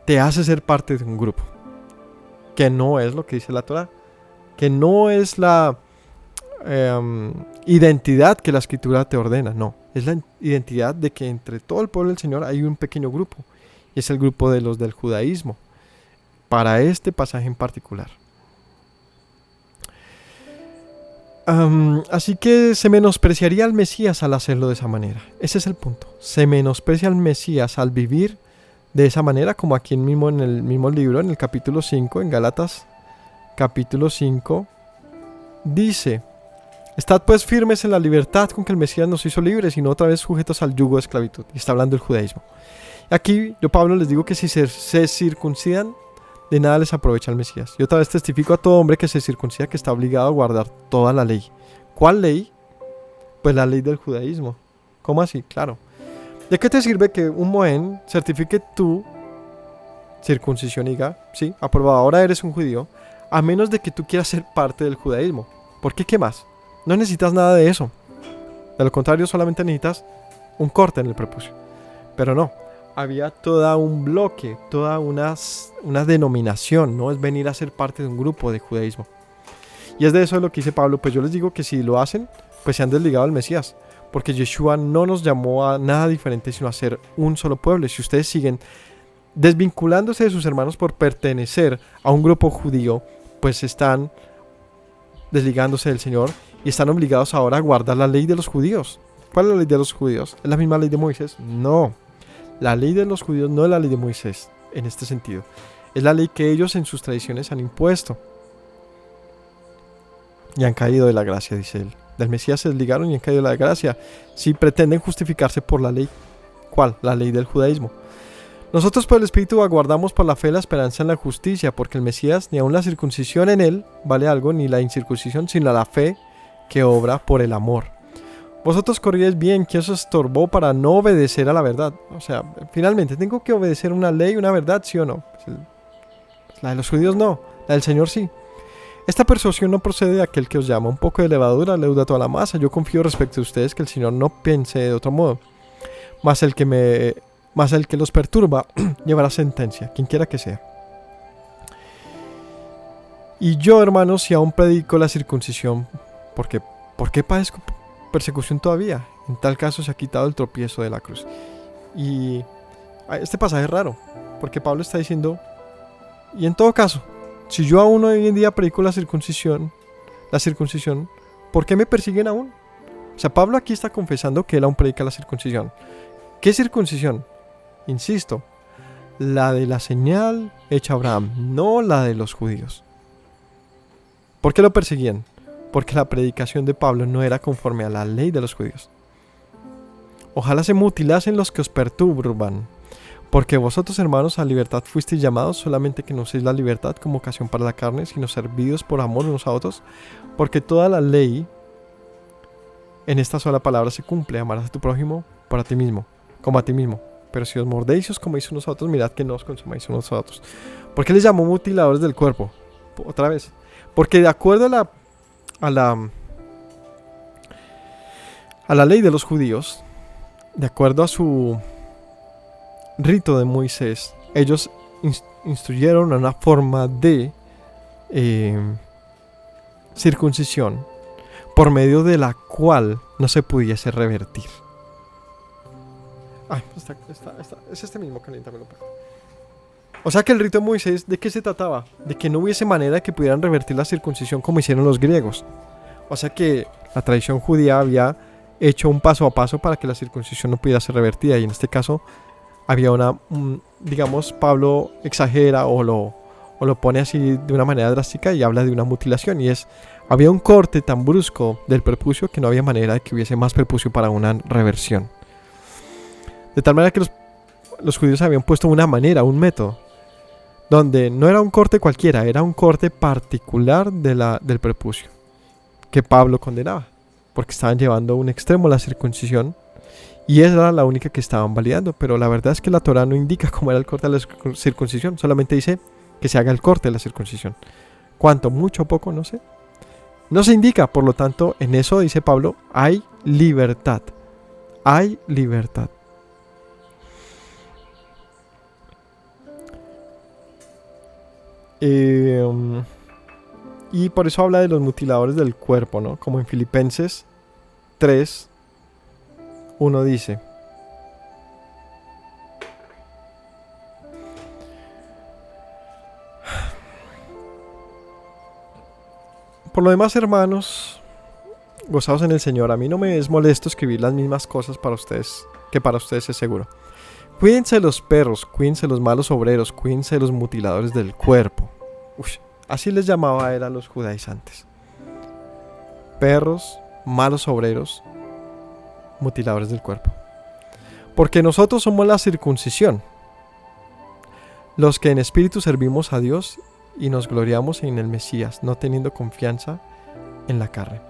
te hace ser parte de un grupo, que no es lo que dice la Torá, que no es la identidad que la Escritura te ordena, no, es la identidad de que entre todo el pueblo del Señor hay un pequeño grupo, y es el grupo de los del judaísmo, para este pasaje en particular. Así que se menospreciaría al Mesías al hacerlo de esa manera. Ese es el punto. Se menosprecia al Mesías al vivir de esa manera, como aquí mismo en el mismo libro, en el capítulo 5, en Gálatas, capítulo 5, dice: estad pues firmes en la libertad con que el Mesías nos hizo libres y no otra vez sujetos al yugo de esclavitud. Y está hablando del judaísmo. Aquí yo, Pablo, les digo que si se circuncidan, de nada les aprovecha el Mesías. Y otra vez testifico a todo hombre que se circuncida que está obligado a guardar toda la ley. ¿Cuál ley? Pues la ley del judaísmo. ¿Cómo así? Claro. ¿De qué te sirve que un mohén certifique tu circuncisión y diga, sí, aprobado, ahora eres un judío, a menos de que tú quieras ser parte del judaísmo? ¿Por qué? ¿Qué más? No necesitas nada de eso. De lo contrario, solamente necesitas un corte en el prepucio. Pero no. Había todo un bloque, toda una denominación, no es venir a ser parte de un grupo de judaísmo. Y es de eso de lo que dice Pablo, pues yo les digo que si lo hacen, pues se han desligado al Mesías, porque Yeshua no nos llamó a nada diferente sino a ser un solo pueblo. Y si ustedes siguen desvinculándose de sus hermanos por pertenecer a un grupo judío, pues están desligándose del Señor y están obligados ahora a guardar la ley de los judíos. ¿Cuál es la ley de los judíos? ¿Es la misma ley de Moisés? No. La ley de los judíos no es la ley de Moisés en este sentido. Es la ley que ellos en sus tradiciones han impuesto. Y han caído de la gracia, dice él. Del Mesías se desligaron y han caído de la gracia. Si pretenden justificarse por la ley. ¿Cuál? La ley del judaísmo. Nosotros por el Espíritu aguardamos por la fe la esperanza en la justicia, porque el Mesías, ni aun la circuncisión en él vale algo, ni la incircuncisión, sino la fe que obra por el amor. Vosotros corríais bien, que os estorbó para no obedecer a la verdad. O sea, finalmente, ¿tengo que obedecer una ley, una verdad, sí o no? Pues la de los judíos no, la del Señor sí. Esta persuasión no procede de aquel que os llama. Un poco de levadura leuda toda la masa. Yo confío respecto a ustedes que el Señor no piense de otro modo. Mas el que los perturba llevará sentencia, quien quiera que sea. Y yo, hermanos, si aún predico la circuncisión, ¿por qué padezco persecución todavía? En tal caso se ha quitado el tropiezo de la cruz. Y este pasaje es raro, porque Pablo está diciendo, y en todo caso, si yo aún hoy en día predico la circuncisión, ¿por qué me persiguen aún? O sea, Pablo aquí está confesando que él aún predica la circuncisión. ¿Qué circuncisión? Insisto, la de la señal hecha a Abraham, no la de los judíos. ¿Por qué lo perseguían? Porque la predicación de Pablo no era conforme a la ley de los judíos. Ojalá se mutilasen los que os perturban, porque vosotros, hermanos, a libertad fuisteis llamados, solamente que no uséis la libertad como ocasión para la carne, sino servidos por amor unos a otros, porque toda la ley en esta sola palabra se cumple: amarás a tu prójimo por a ti mismo, como a ti mismo. Pero si os mordéis y os coméis unos a otros, mirad que no os consumáis unos a otros. ¿Por qué les llamó mutiladores del cuerpo? Otra vez, porque de acuerdo a la ley de los judíos, de acuerdo a su rito de Moisés, ellos instruyeron a una forma de circuncisión por medio de la cual no se pudiese revertir. Es este mismo, caliéntamelo. O sea que el rito de Moisés, ¿de qué se trataba? De que no hubiese manera de que pudieran revertir la circuncisión como hicieron los griegos. O sea que la tradición judía había hecho un paso a paso para que la circuncisión no pudiera ser revertida, y en este caso había digamos, Pablo exagera o lo pone así de una manera drástica y habla de una mutilación, y había un corte tan brusco del prepucio que no había manera de que hubiese más prepucio para una reversión. De tal manera que los judíos habían puesto una manera, un método, donde no era un corte cualquiera, era un corte particular del prepucio, que Pablo condenaba, porque estaban llevando a un extremo la circuncisión, y esa era la única que estaban validando. Pero la verdad es que la Torá no indica cómo era el corte de la circuncisión, solamente dice que se haga el corte de la circuncisión. ¿Cuánto? ¿Mucho? ¿Poco? No sé. No se indica, por lo tanto, en eso, dice Pablo, hay libertad. Hay libertad. Y por eso habla de los mutiladores del cuerpo, ¿no? Como en Filipenses 3, 1 dice: por lo demás, hermanos, gozaos en el Señor. A mí no me es molesto escribir las mismas cosas para ustedes, que para ustedes es seguro. Cuídense de los perros, cuídense de los malos obreros, cuídense de los mutiladores del cuerpo. Así les llamaba él a los judaizantes. Perros, malos obreros, mutiladores del cuerpo. Porque nosotros somos la circuncisión, los que en espíritu servimos a Dios y nos gloriamos en el Mesías, no teniendo confianza en la carne.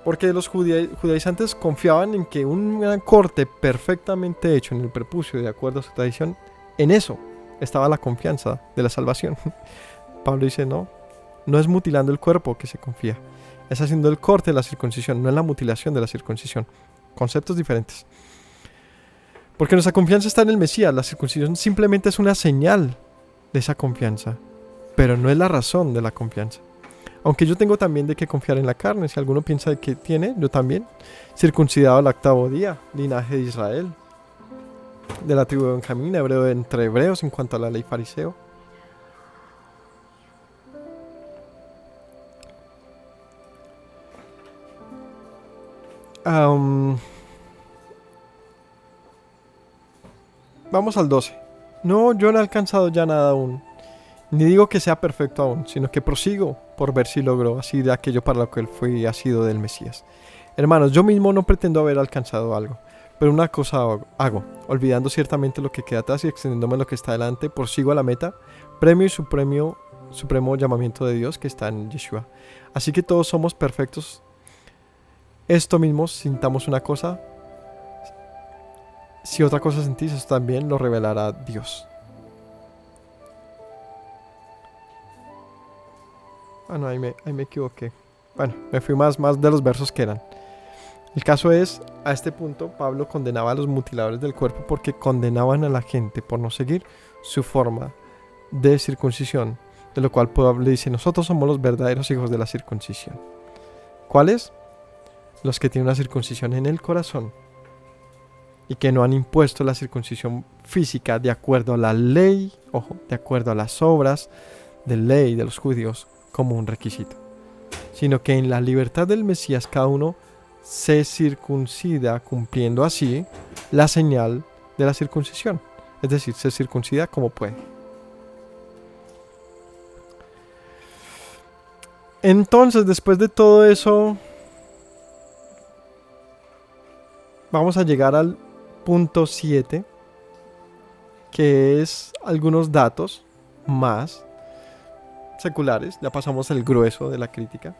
Porque los judaizantes confiaban en que un corte perfectamente hecho en el prepucio, de acuerdo a su tradición, en eso estaba la confianza de la salvación. Pablo dice: no es mutilando el cuerpo que se confía, es haciendo el corte de la circuncisión, no es la mutilación de la circuncisión. Conceptos diferentes. Porque nuestra confianza está en el Mesías. La circuncisión simplemente es una señal de esa confianza, pero no es la razón de la confianza. Aunque yo tengo también de qué confiar en la carne. Si alguno piensa de que tiene, yo también. Circuncidado al 8º día, linaje de Israel, de la tribu de Benjamín, hebreo entre hebreos en cuanto a la ley fariseo. Vamos al 12. No, yo no he alcanzado ya nada aún, ni digo que sea perfecto aún, sino que prosigo por ver si logro así de aquello para lo que él fue y ha sido del Mesías. Hermanos, yo mismo no pretendo haber alcanzado algo, pero una cosa hago, olvidando ciertamente lo que queda atrás y extendiéndome lo que está delante, prosigo a la meta, premio y supremo llamamiento de Dios que está en Yeshua. Así que todos somos perfectos. Esto mismo, sintamos una cosa, si otra cosa sentís, eso también lo revelará Dios. No, ahí me equivoqué. Bueno, me fui más de los versos que eran. El caso es, a este punto, Pablo condenaba a los mutiladores del cuerpo porque condenaban a la gente por no seguir su forma de circuncisión. De lo cual Pablo dice: nosotros somos los verdaderos hijos de la circuncisión. ¿Cuáles? Los que tienen una circuncisión en el corazón y que no han impuesto la circuncisión física de acuerdo a la ley, ojo, de acuerdo a las obras de ley de los judíos como un requisito, sino que en la libertad del Mesías cada uno se circuncida cumpliendo así la señal de la circuncisión, es decir, se circuncida como puede. Entonces, después de todo eso, vamos a llegar al punto 7, que es algunos datos más seculares. Ya pasamos el grueso de la crítica,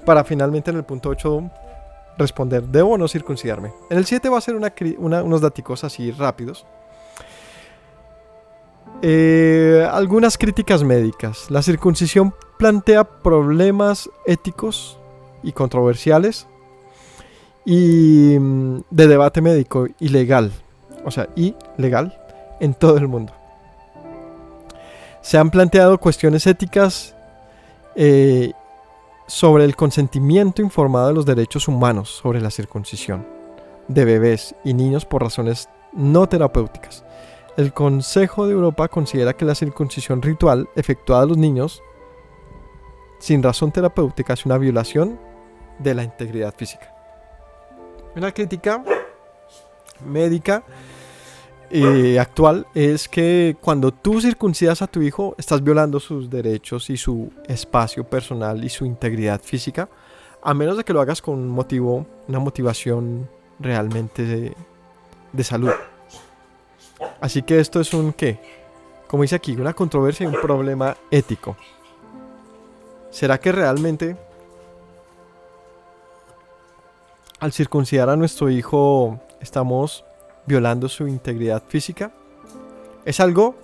para finalmente en el punto 8 responder: ¿debo o no circuncidarme? En el 7 va a ser unos daticos así rápidos. Algunas críticas médicas. La circuncisión plantea problemas éticos y controversiales y de debate médico ilegal, o sea, ilegal en todo el mundo. Se han planteado cuestiones éticas sobre el consentimiento informado de los derechos humanos sobre la circuncisión de bebés y niños por razones no terapéuticas. El Consejo de Europa considera que la circuncisión ritual efectuada a los niños sin razón terapéutica es una violación de la integridad física. Una crítica médica actual es que cuando tú circuncidas a tu hijo, estás violando sus derechos y su espacio personal y su integridad física, a menos de que lo hagas con un motivo, una motivación realmente de salud. Así que esto es un ¿qué? Como dice aquí, una controversia y un problema ético. ¿Será que realmente al circuncidar a nuestro hijo estamos violando su integridad física? Es algo,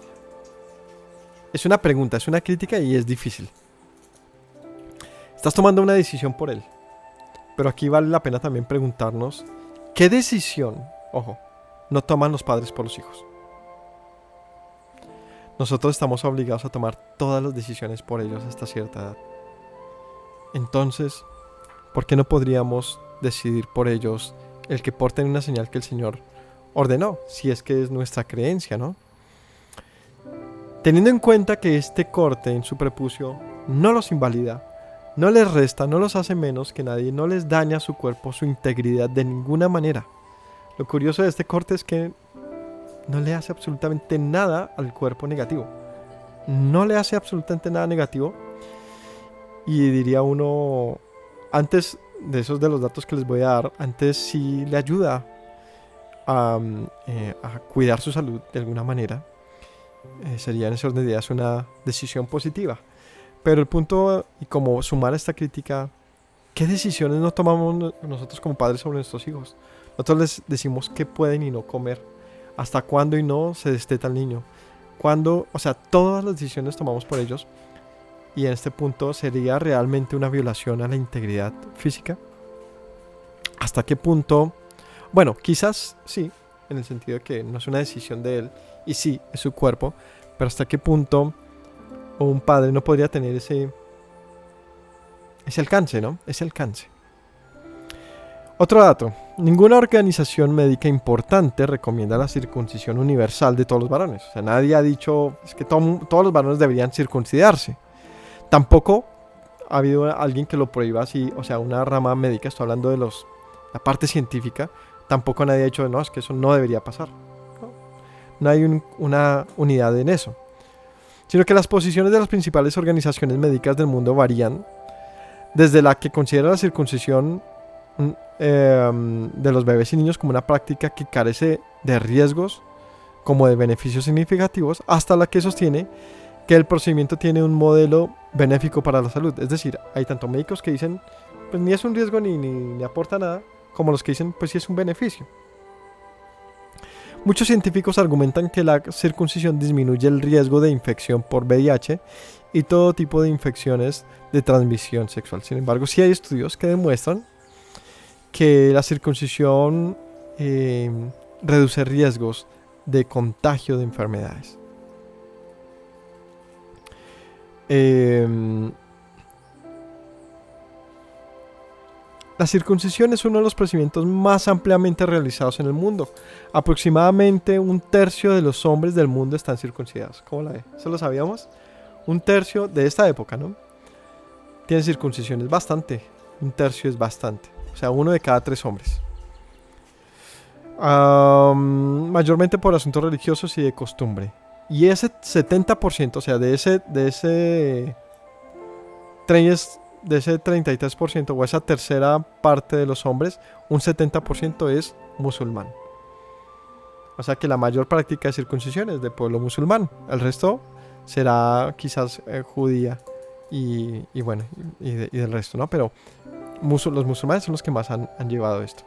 es una pregunta, es una crítica y es difícil. Estás tomando una decisión por él. Pero aquí vale la pena también preguntarnos, ¿qué decisión, ojo, no toman los padres por los hijos? Nosotros estamos obligados a tomar todas las decisiones por ellos hasta cierta edad. Entonces, ¿por qué no podríamos decidir por ellos el que porten una señal que el Señor ordenó? Si es que es nuestra creencia, ¿no? Teniendo en cuenta que este corte en su prepucio no los invalida, no les resta, no los hace menos que nadie, no les daña su cuerpo, su integridad de ninguna manera. Lo curioso de este corte es que no le hace absolutamente nada al cuerpo negativo. No le hace absolutamente nada negativo. Y diría uno, antes de esos de los datos que les voy a dar, antes sí le ayuda a cuidar su salud de alguna manera. Sería en ese orden de ideas una decisión positiva. Pero el punto, y como sumar a esta crítica, ¿qué decisiones no tomamos nosotros como padres sobre nuestros hijos? Nosotros les decimos qué pueden y no comer, hasta cuándo y no se desteta el niño, cuándo, o sea, todas las decisiones tomamos por ellos. Y en este punto sería realmente una violación a la integridad física. ¿Hasta qué punto? Bueno, quizás sí, en el sentido de que no es una decisión de él, y sí, es su cuerpo, pero ¿hasta qué punto un padre no podría tener ese alcance, ¿no? Ese alcance. Otro dato. Ninguna organización médica importante recomienda la circuncisión universal de todos los varones. O sea, nadie ha dicho es que todos los varones deberían circuncidarse. Tampoco ha habido alguien que lo prohíba así, o sea, una rama médica, estoy hablando de la parte científica, tampoco nadie ha dicho, no, es que eso no debería pasar. No hay una unidad en eso. Sino que las posiciones de las principales organizaciones médicas del mundo varían, desde la que considera la circuncisión de los bebés y niños como una práctica que carece de riesgos como de beneficios significativos, hasta la que sostiene que el procedimiento tiene un modelo benéfico para la salud. Es decir, hay tanto médicos que dicen pues ni es un riesgo ni aporta nada, como los que dicen pues sí es un beneficio. Muchos científicos argumentan que la circuncisión disminuye el riesgo de infección por VIH y todo tipo de infecciones de transmisión sexual. Sin embargo, sí hay estudios que demuestran que la circuncisión reduce riesgos de contagio de enfermedades. La circuncisión es uno de los procedimientos más ampliamente realizados en el mundo. Aproximadamente un tercio de los hombres del mundo están circuncidados. ¿Cómo la ve? ¿Eso lo sabíamos? Un tercio de esta época, ¿no? Tiene circuncisión, es bastante. Un tercio es bastante. O sea, 1 de cada 3 hombres. Mayormente por asuntos religiosos y de costumbre. Y ese 70%, o sea, de ese 33% o esa tercera parte de los hombres, un 70% es musulmán. O sea que la mayor práctica de circuncisión es de pueblo musulmán. El resto será quizás judía y del resto, ¿no? Pero los musulmanes son los que más han llevado esto.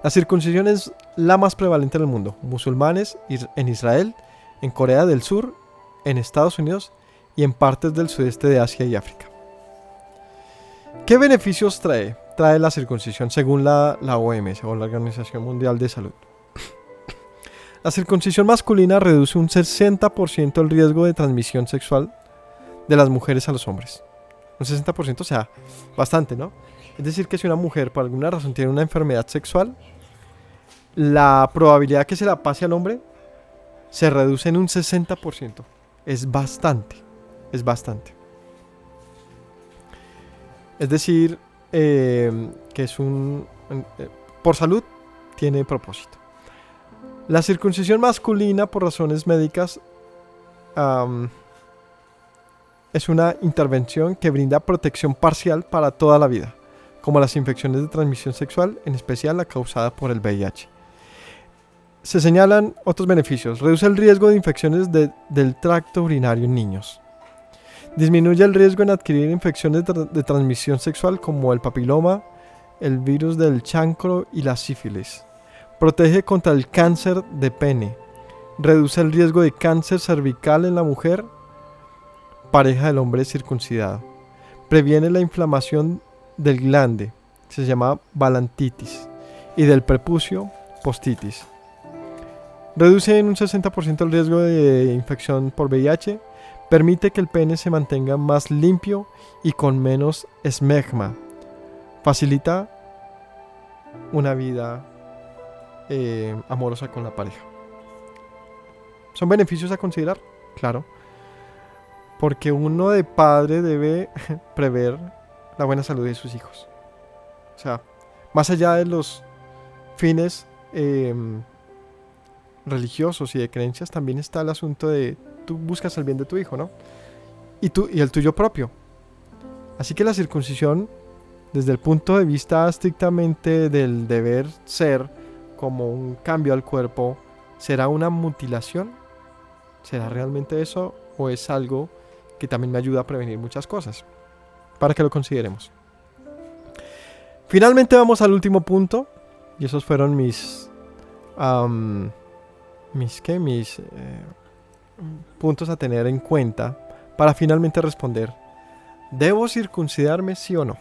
La circuncisión es la más prevalente en el mundo. Musulmanes en Israel, en Corea del Sur, en Estados Unidos y en partes del sudeste de Asia y África. ¿Qué beneficios trae la circuncisión según la OMS o la Organización Mundial de Salud? La circuncisión masculina reduce un 60% el riesgo de transmisión sexual de las mujeres a los hombres. Un 60%, o sea, bastante, ¿no? Es decir, que si una mujer por alguna razón tiene una enfermedad sexual, la probabilidad que se la pase al hombre se reduce en un 60%. Es bastante, es bastante. Es decir, que es por salud tiene propósito. La circuncisión masculina por razones médicas es una intervención que brinda protección parcial para toda la vida, como las infecciones de transmisión sexual, en especial la causada por el VIH. Se señalan otros beneficios. Reduce el riesgo de infecciones del tracto urinario en niños. Disminuye el riesgo en adquirir infecciones de transmisión sexual como el papiloma, el virus del chancro y la sífilis. Protege contra el cáncer de pene. Reduce el riesgo de cáncer cervical en la mujer, pareja del hombre circuncidado. Previene la inflamación del glande, se llama balantitis, y del prepucio, postitis. Reduce en un 60% el riesgo de infección por VIH. Permite que el pene se mantenga más limpio y con menos esmegma. Facilita una vida amorosa con la pareja. ¿Son beneficios a considerar? Claro. Porque uno de padre debe prever la buena salud de sus hijos. O sea, más allá de los fines religiosos y de creencias, también está el asunto de tú buscas el bien de tu hijo, ¿no? Y el tuyo propio. Así que la circuncisión, desde el punto de vista estrictamente del deber ser, como un cambio al cuerpo, ¿será una mutilación? ¿Será realmente eso? ¿O es algo que también me ayuda a prevenir muchas cosas? Para que lo consideremos. Finalmente vamos al último punto. Y esos fueron mis puntos a tener en cuenta para finalmente responder: ¿debo circuncidarme, sí o no?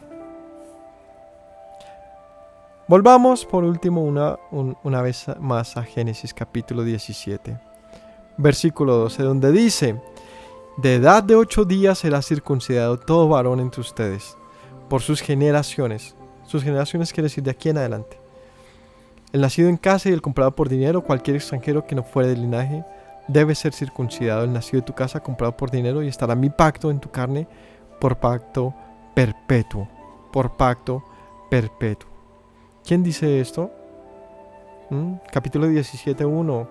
Volvamos por último una vez más a Génesis capítulo 17, versículo 12, donde dice: de edad de 8 días será circuncidado todo varón entre ustedes, por sus generaciones. Sus generaciones quiere decir de aquí en adelante. El nacido en casa y el comprado por dinero, cualquier extranjero que no fuere del linaje, debe ser circuncidado. El nacido de tu casa, comprado por dinero, y estará mi pacto en tu carne por pacto perpetuo. Por pacto perpetuo. ¿Quién dice esto? Capítulo 17:1.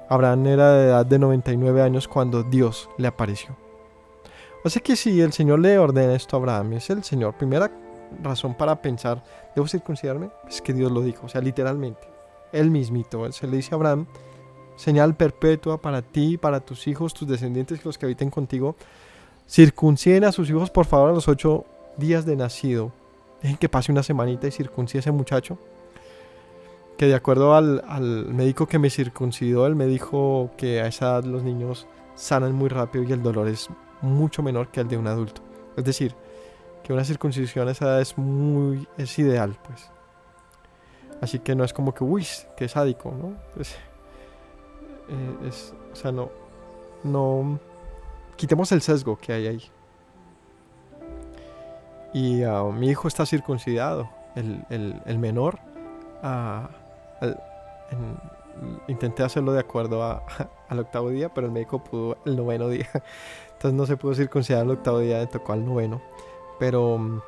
Abraham era de edad de 99 años cuando Dios le apareció. O sea que si el Señor le ordena esto a Abraham, es el Señor. Primera razón para pensar, ¿debo circuncidarme? Es que Dios lo dijo, o sea, literalmente. Él mismito, se le dice a Abraham: señal perpetua para ti, para tus hijos, tus descendientes y los que habiten contigo. Circunciden a sus hijos, por favor, a los 8 días de nacido. Dejen que pase una semanita y circuncide a ese muchacho. Que de acuerdo al médico que me circuncidó, él me dijo que a esa edad los niños sanan muy rápido y el dolor es mucho menor que el de un adulto. Es decir, que una circuncisión a esa edad es ideal, pues. Así que no es como que, uy, qué sádico, ¿no? O sea, no quitemos el sesgo que hay ahí. Y mi hijo está circuncidado, el menor. Intenté hacerlo de acuerdo al 8º día, pero el médico pudo el 9º día. Entonces no se pudo circuncidar el 8º día, le tocó al 9º. Pero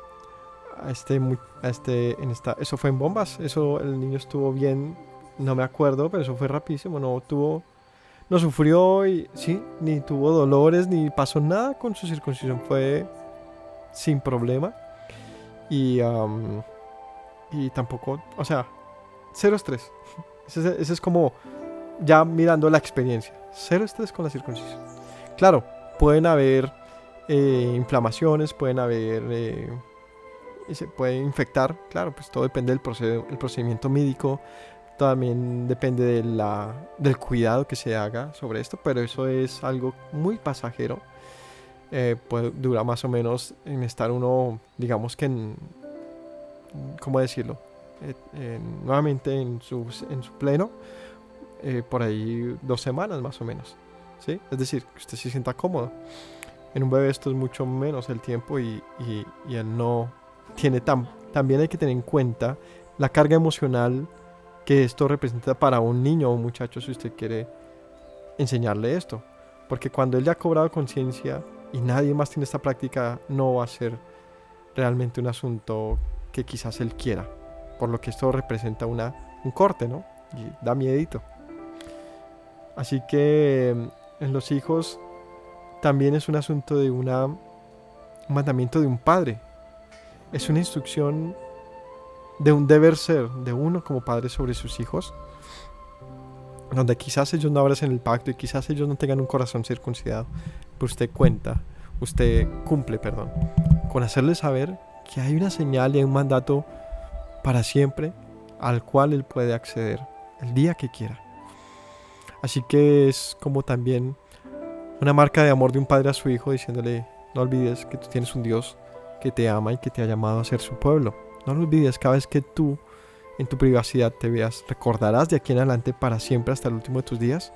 eso fue en bombas. Eso, el niño estuvo bien, no me acuerdo, pero eso fue rapidísimo. No sufrió y sí, ni tuvo dolores, ni pasó nada con su circuncisión. Fue sin problema. Y tampoco, o sea, cero estrés. Ese es como ya mirando la experiencia. Cero estrés con la circuncisión. Claro, pueden haber inflamaciones, pueden haber se puede infectar. Claro, pues todo depende del procedimiento médico. También depende del cuidado que se haga sobre esto, pero eso es algo muy pasajero. Puede durar más o menos en estar uno, digamos que ¿cómo decirlo? Nuevamente en su pleno, por ahí 2 semanas más o menos, ¿sí? Es decir, que usted se sienta cómodo. En un bebé esto es mucho menos el tiempo y él no tiene también hay que tener en cuenta la carga emocional que esto representa para un niño o un muchacho, si usted quiere enseñarle esto. Porque cuando él ya ha cobrado conciencia y nadie más tiene esta práctica, no va a ser realmente un asunto que quizás él quiera. Por lo que esto representa un corte, ¿no? Y da miedito. Así que en los hijos también es un asunto de un mandamiento de un padre. Es una instrucción de un deber ser de uno como padre sobre sus hijos, donde quizás ellos no abracen el pacto y quizás ellos no tengan un corazón circuncidado, pero usted cumple, con hacerles saber que hay una señal y hay un mandato para siempre al cual él puede acceder el día que quiera. Así que es como también una marca de amor de un padre a su hijo, diciéndole: no olvides que tú tienes un Dios que te ama y que te ha llamado a ser su pueblo. No lo olvides. Cada vez que tú en tu privacidad te veas, recordarás de aquí en adelante para siempre hasta el último de tus días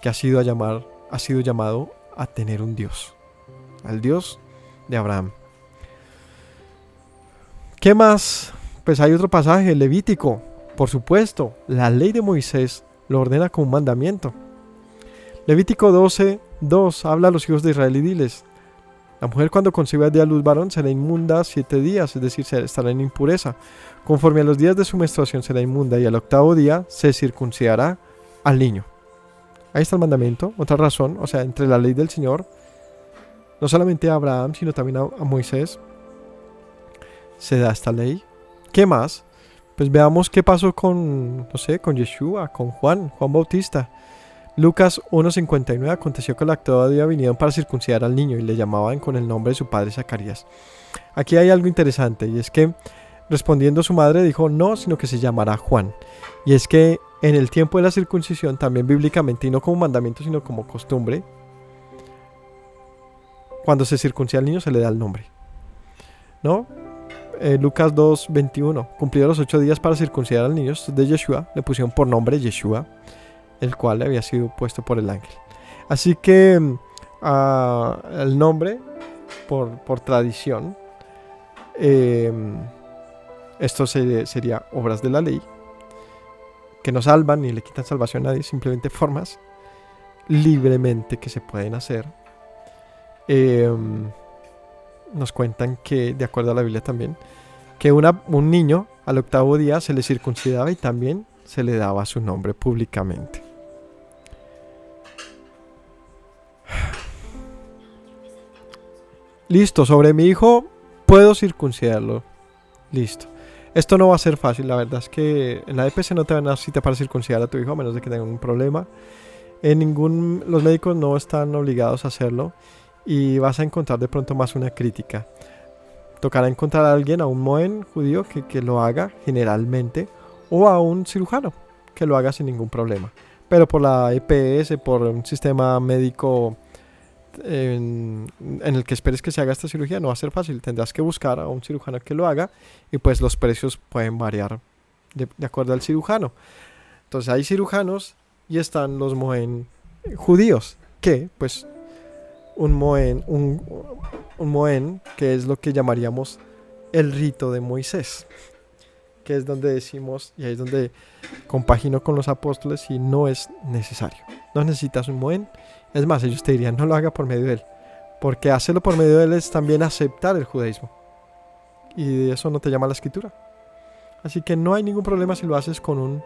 que has sido llamado a tener un Dios, al Dios de Abraham. ¿Qué más? Pues hay otro pasaje, Levítico. Por supuesto, la ley de Moisés lo ordena como un mandamiento. Levítico 12:2 habla a los hijos de Israel y diles: la mujer cuando conciba de a luz varón será inmunda 7 días, es decir, estará en impureza. Conforme a los días de su menstruación será inmunda, y al 8º día se circuncidará al niño. Ahí está el mandamiento. Otra razón, entre la ley del Señor, no solamente a Abraham, sino también a Moisés, se da esta ley. ¿Qué más? Pues veamos qué pasó con Yeshua, con Juan Bautista. Lucas 1:59, aconteció que el 8º día vinieron para circuncidar al niño y le llamaban con el nombre de su padre Zacarías. Aquí hay algo interesante, y es que respondiendo su madre dijo: no, sino que se llamará Juan. Y es que en el tiempo de la circuncisión, también bíblicamente, y no como mandamiento sino como costumbre, cuando se circuncida al niño se le da el nombre, ¿no? Lucas 2:21, cumplidos los 8 días para circuncidar al niño de Yeshua, le pusieron por nombre Yeshua, el cual le había sido puesto por el ángel. Así que el nombre, por tradición, esto sería obras de la ley, que no salvan ni le quitan salvación a nadie, simplemente formas libremente que se pueden hacer. Nos cuentan que, de acuerdo a la Biblia también, que un niño al 8º día se le circuncidaba y también se le daba su nombre públicamente. Listo, sobre mi hijo puedo circuncidarlo. Listo. Esto no va a ser fácil, la verdad es que en la EPC no te van a dar cita para circuncidar a tu hijo a menos de que tengan un problema. Los médicos no están obligados a hacerlo y vas a encontrar de pronto más una crítica. Tocará encontrar a alguien, a un mohen judío que lo haga generalmente, o a un cirujano que lo haga sin ningún problema. Pero por la EPS, por un sistema médico en el que esperes que se haga esta cirugía, no va a ser fácil. Tendrás que buscar a un cirujano que lo haga y pues los precios pueden variar de acuerdo al cirujano. Entonces hay cirujanos y están los mohen judíos, que pues un mohen, que es lo que llamaríamos el rito de Moisés, que es donde decimos, y ahí es donde compagino con los apóstoles, y no es necesario. No necesitas un mohen. Es más, ellos te dirían: no lo haga por medio de él, porque hacerlo por medio de él es también aceptar el judaísmo, y de eso no te llama la escritura. Así que no hay ningún problema si lo haces con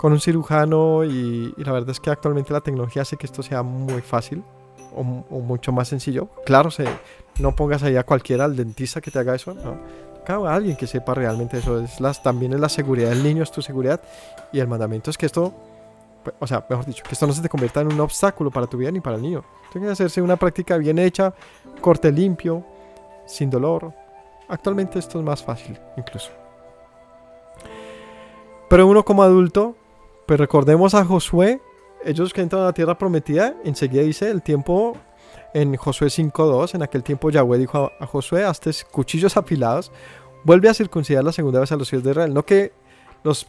un cirujano, y la verdad es que actualmente la tecnología hace que esto sea muy fácil o mucho más sencillo. Claro, no pongas ahí a cualquiera, al dentista que te haga eso, no. A alguien que sepa realmente eso. También es la seguridad del niño, es tu seguridad, y el mandamiento es que esto, mejor dicho, que esto no se te convierta en un obstáculo para tu vida ni para el niño. Tiene que hacerse una práctica bien hecha, corte limpio, sin dolor. Actualmente esto es más fácil incluso. Pero uno como adulto, pues recordemos a Josué. Ellos que entran a la tierra prometida, enseguida dice el tiempo en Josué 5:2, en aquel tiempo Yahweh dijo a Josué: hazte cuchillos afilados, vuelve a circuncidar la segunda vez a los hijos de Israel. No que los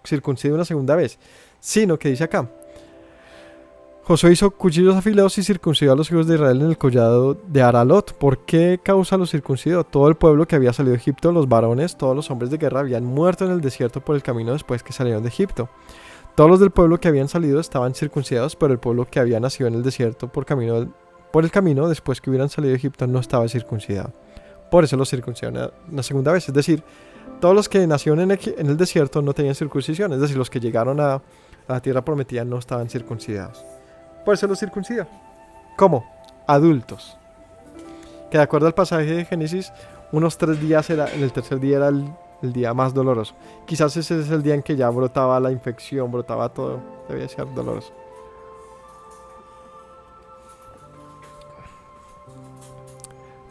circuncide una segunda vez, sino que dice acá: Josué hizo cuchillos afilados y circuncidó a los hijos de Israel en el collado de Aralot. ¿Por qué causa los circuncidó? Todo el pueblo que había salido de Egipto, los varones, todos los hombres de guerra, habían muerto en el desierto por el camino después que salieron de Egipto. Todos los del pueblo que habían salido estaban circuncidados, pero el pueblo que había nacido en el desierto por el camino después que hubieran salido de Egipto no estaba circuncidado. Por eso los circuncidaron una segunda vez. Es decir, todos los que nacieron en el desierto no tenían circuncisión. Es decir, los que llegaron a a la tierra prometida no estaban circuncidados. Por eso los circuncida. ¿Cómo? Adultos. Que de acuerdo al pasaje de Génesis, unos 3 días en el tercer día era el día más doloroso. Quizás ese es el día en que ya brotaba la infección, brotaba todo. Debía ser doloroso.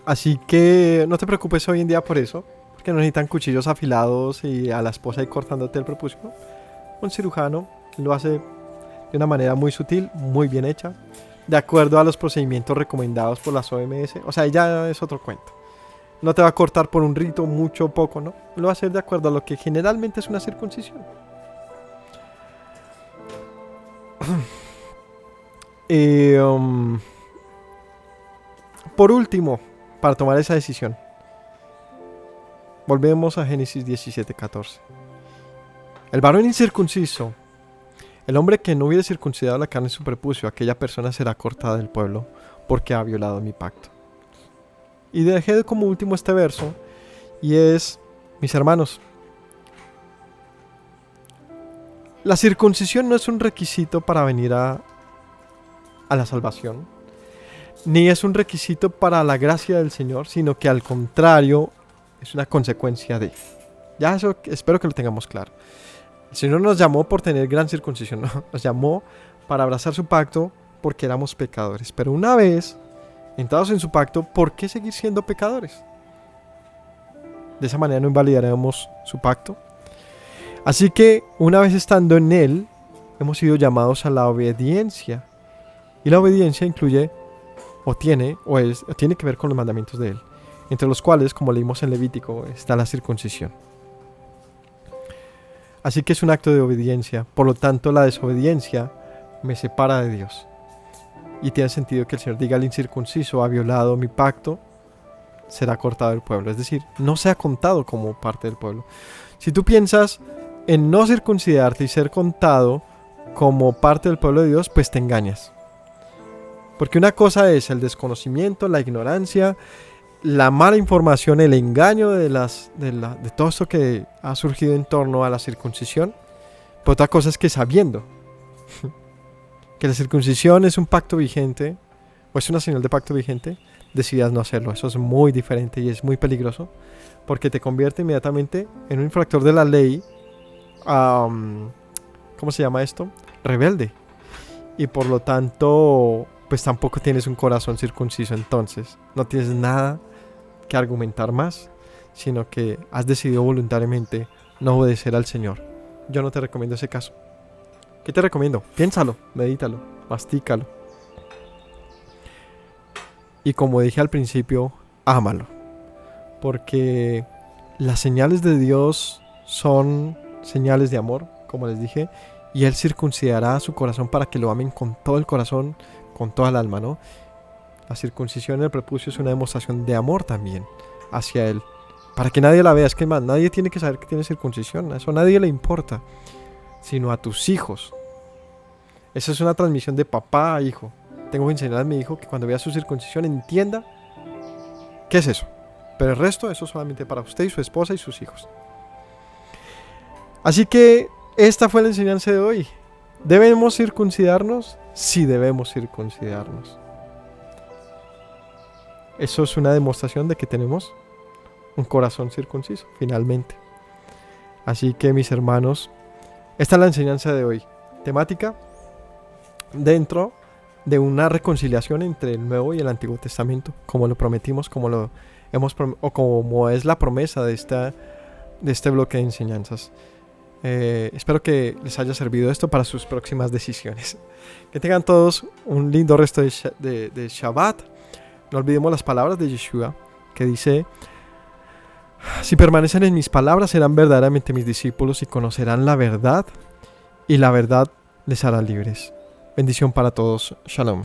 Así que no te preocupes hoy en día por eso, porque no necesitan cuchillos afilados y a la esposa ahí cortándote el prepucio. Un cirujano lo hace de una manera muy sutil, muy bien hecha, de acuerdo a los procedimientos recomendados por las OMS. O sea, ya es otro cuento. No te va a cortar por un rito, mucho o poco, ¿no? Lo va a hacer de acuerdo a lo que generalmente es una circuncisión. Por último, para tomar esa decisión, volvemos a Génesis 17:14. El varón incircunciso, el hombre que no hubiere circuncidado la carne en su prepucio, aquella persona será cortada del pueblo porque ha violado mi pacto. Y dejé como último este verso, y es, mis hermanos, la circuncisión no es un requisito para venir a la salvación, ni es un requisito para la gracia del Señor, sino que al contrario es una consecuencia de. Ya eso espero que lo tengamos claro. El Señor nos llamó por tener gran circuncisión, ¿no? Nos llamó para abrazar su pacto porque éramos pecadores. Pero una vez entrados en su pacto, ¿por qué seguir siendo pecadores? De esa manera no invalidaremos su pacto. Así que una vez estando en él, hemos sido llamados a la obediencia. Y la obediencia incluye, tiene que ver con los mandamientos de él, entre los cuales, como leímos en Levítico, está la circuncisión. Así que es un acto de obediencia. Por lo tanto, la desobediencia me separa de Dios. Y tiene sentido que el Señor diga: el incircunciso ha violado mi pacto, será cortado del pueblo. Es decir, no se ha contado como parte del pueblo. Si tú piensas en no circuncidarte y ser contado como parte del pueblo de Dios, pues te engañas. Porque una cosa es el desconocimiento, la ignorancia, la mala información, el engaño de todo esto que ha surgido en torno a la circuncisión. Pero otra cosa es que sabiendo que la circuncisión es un pacto vigente, o es una señal de pacto vigente, decidas no hacerlo. Eso es muy diferente y es muy peligroso, porque te convierte inmediatamente en un infractor de la ley. ¿Cómo se llama esto? Rebelde. Y por lo tanto, pues tampoco tienes un corazón circunciso. Entonces no tienes nada que argumentar más, sino que has decidido voluntariamente no obedecer al Señor. Yo no te recomiendo ese caso. ¿Qué te recomiendo? Piénsalo, medítalo, mastícalo. Y como dije al principio, ámalo. Porque las señales de Dios son señales de amor, como les dije, y Él circuncidará su corazón para que lo amen con todo el corazón, con toda el alma, ¿no? La circuncisión en el prepucio es una demostración de amor también hacia Él, para que nadie la vea. Es que más, nadie tiene que saber que tiene circuncisión, a eso a nadie le importa, sino a tus hijos. Esa es una transmisión de papá a hijo. Tengo que enseñar a mi hijo que cuando vea su circuncisión entienda qué es eso. Pero el resto, eso es solamente para usted y su esposa y sus hijos. Así que esta fue la enseñanza de hoy. ¿Debemos circuncidarnos? Sí, debemos circuncidarnos. Eso es una demostración de que tenemos un corazón circunciso, finalmente. Así que, mis hermanos, esta es la enseñanza de hoy. Temática dentro de una reconciliación entre el Nuevo y el Antiguo Testamento, como lo prometimos, como es la promesa de este bloque de enseñanzas. Espero que les haya servido esto para sus próximas decisiones. Que tengan todos un lindo resto de Shabbat. No olvidemos las palabras de Yeshua, que dice: si permanecen en mis palabras, serán verdaderamente mis discípulos y conocerán la verdad, y la verdad les hará libres. Bendición para todos. Shalom.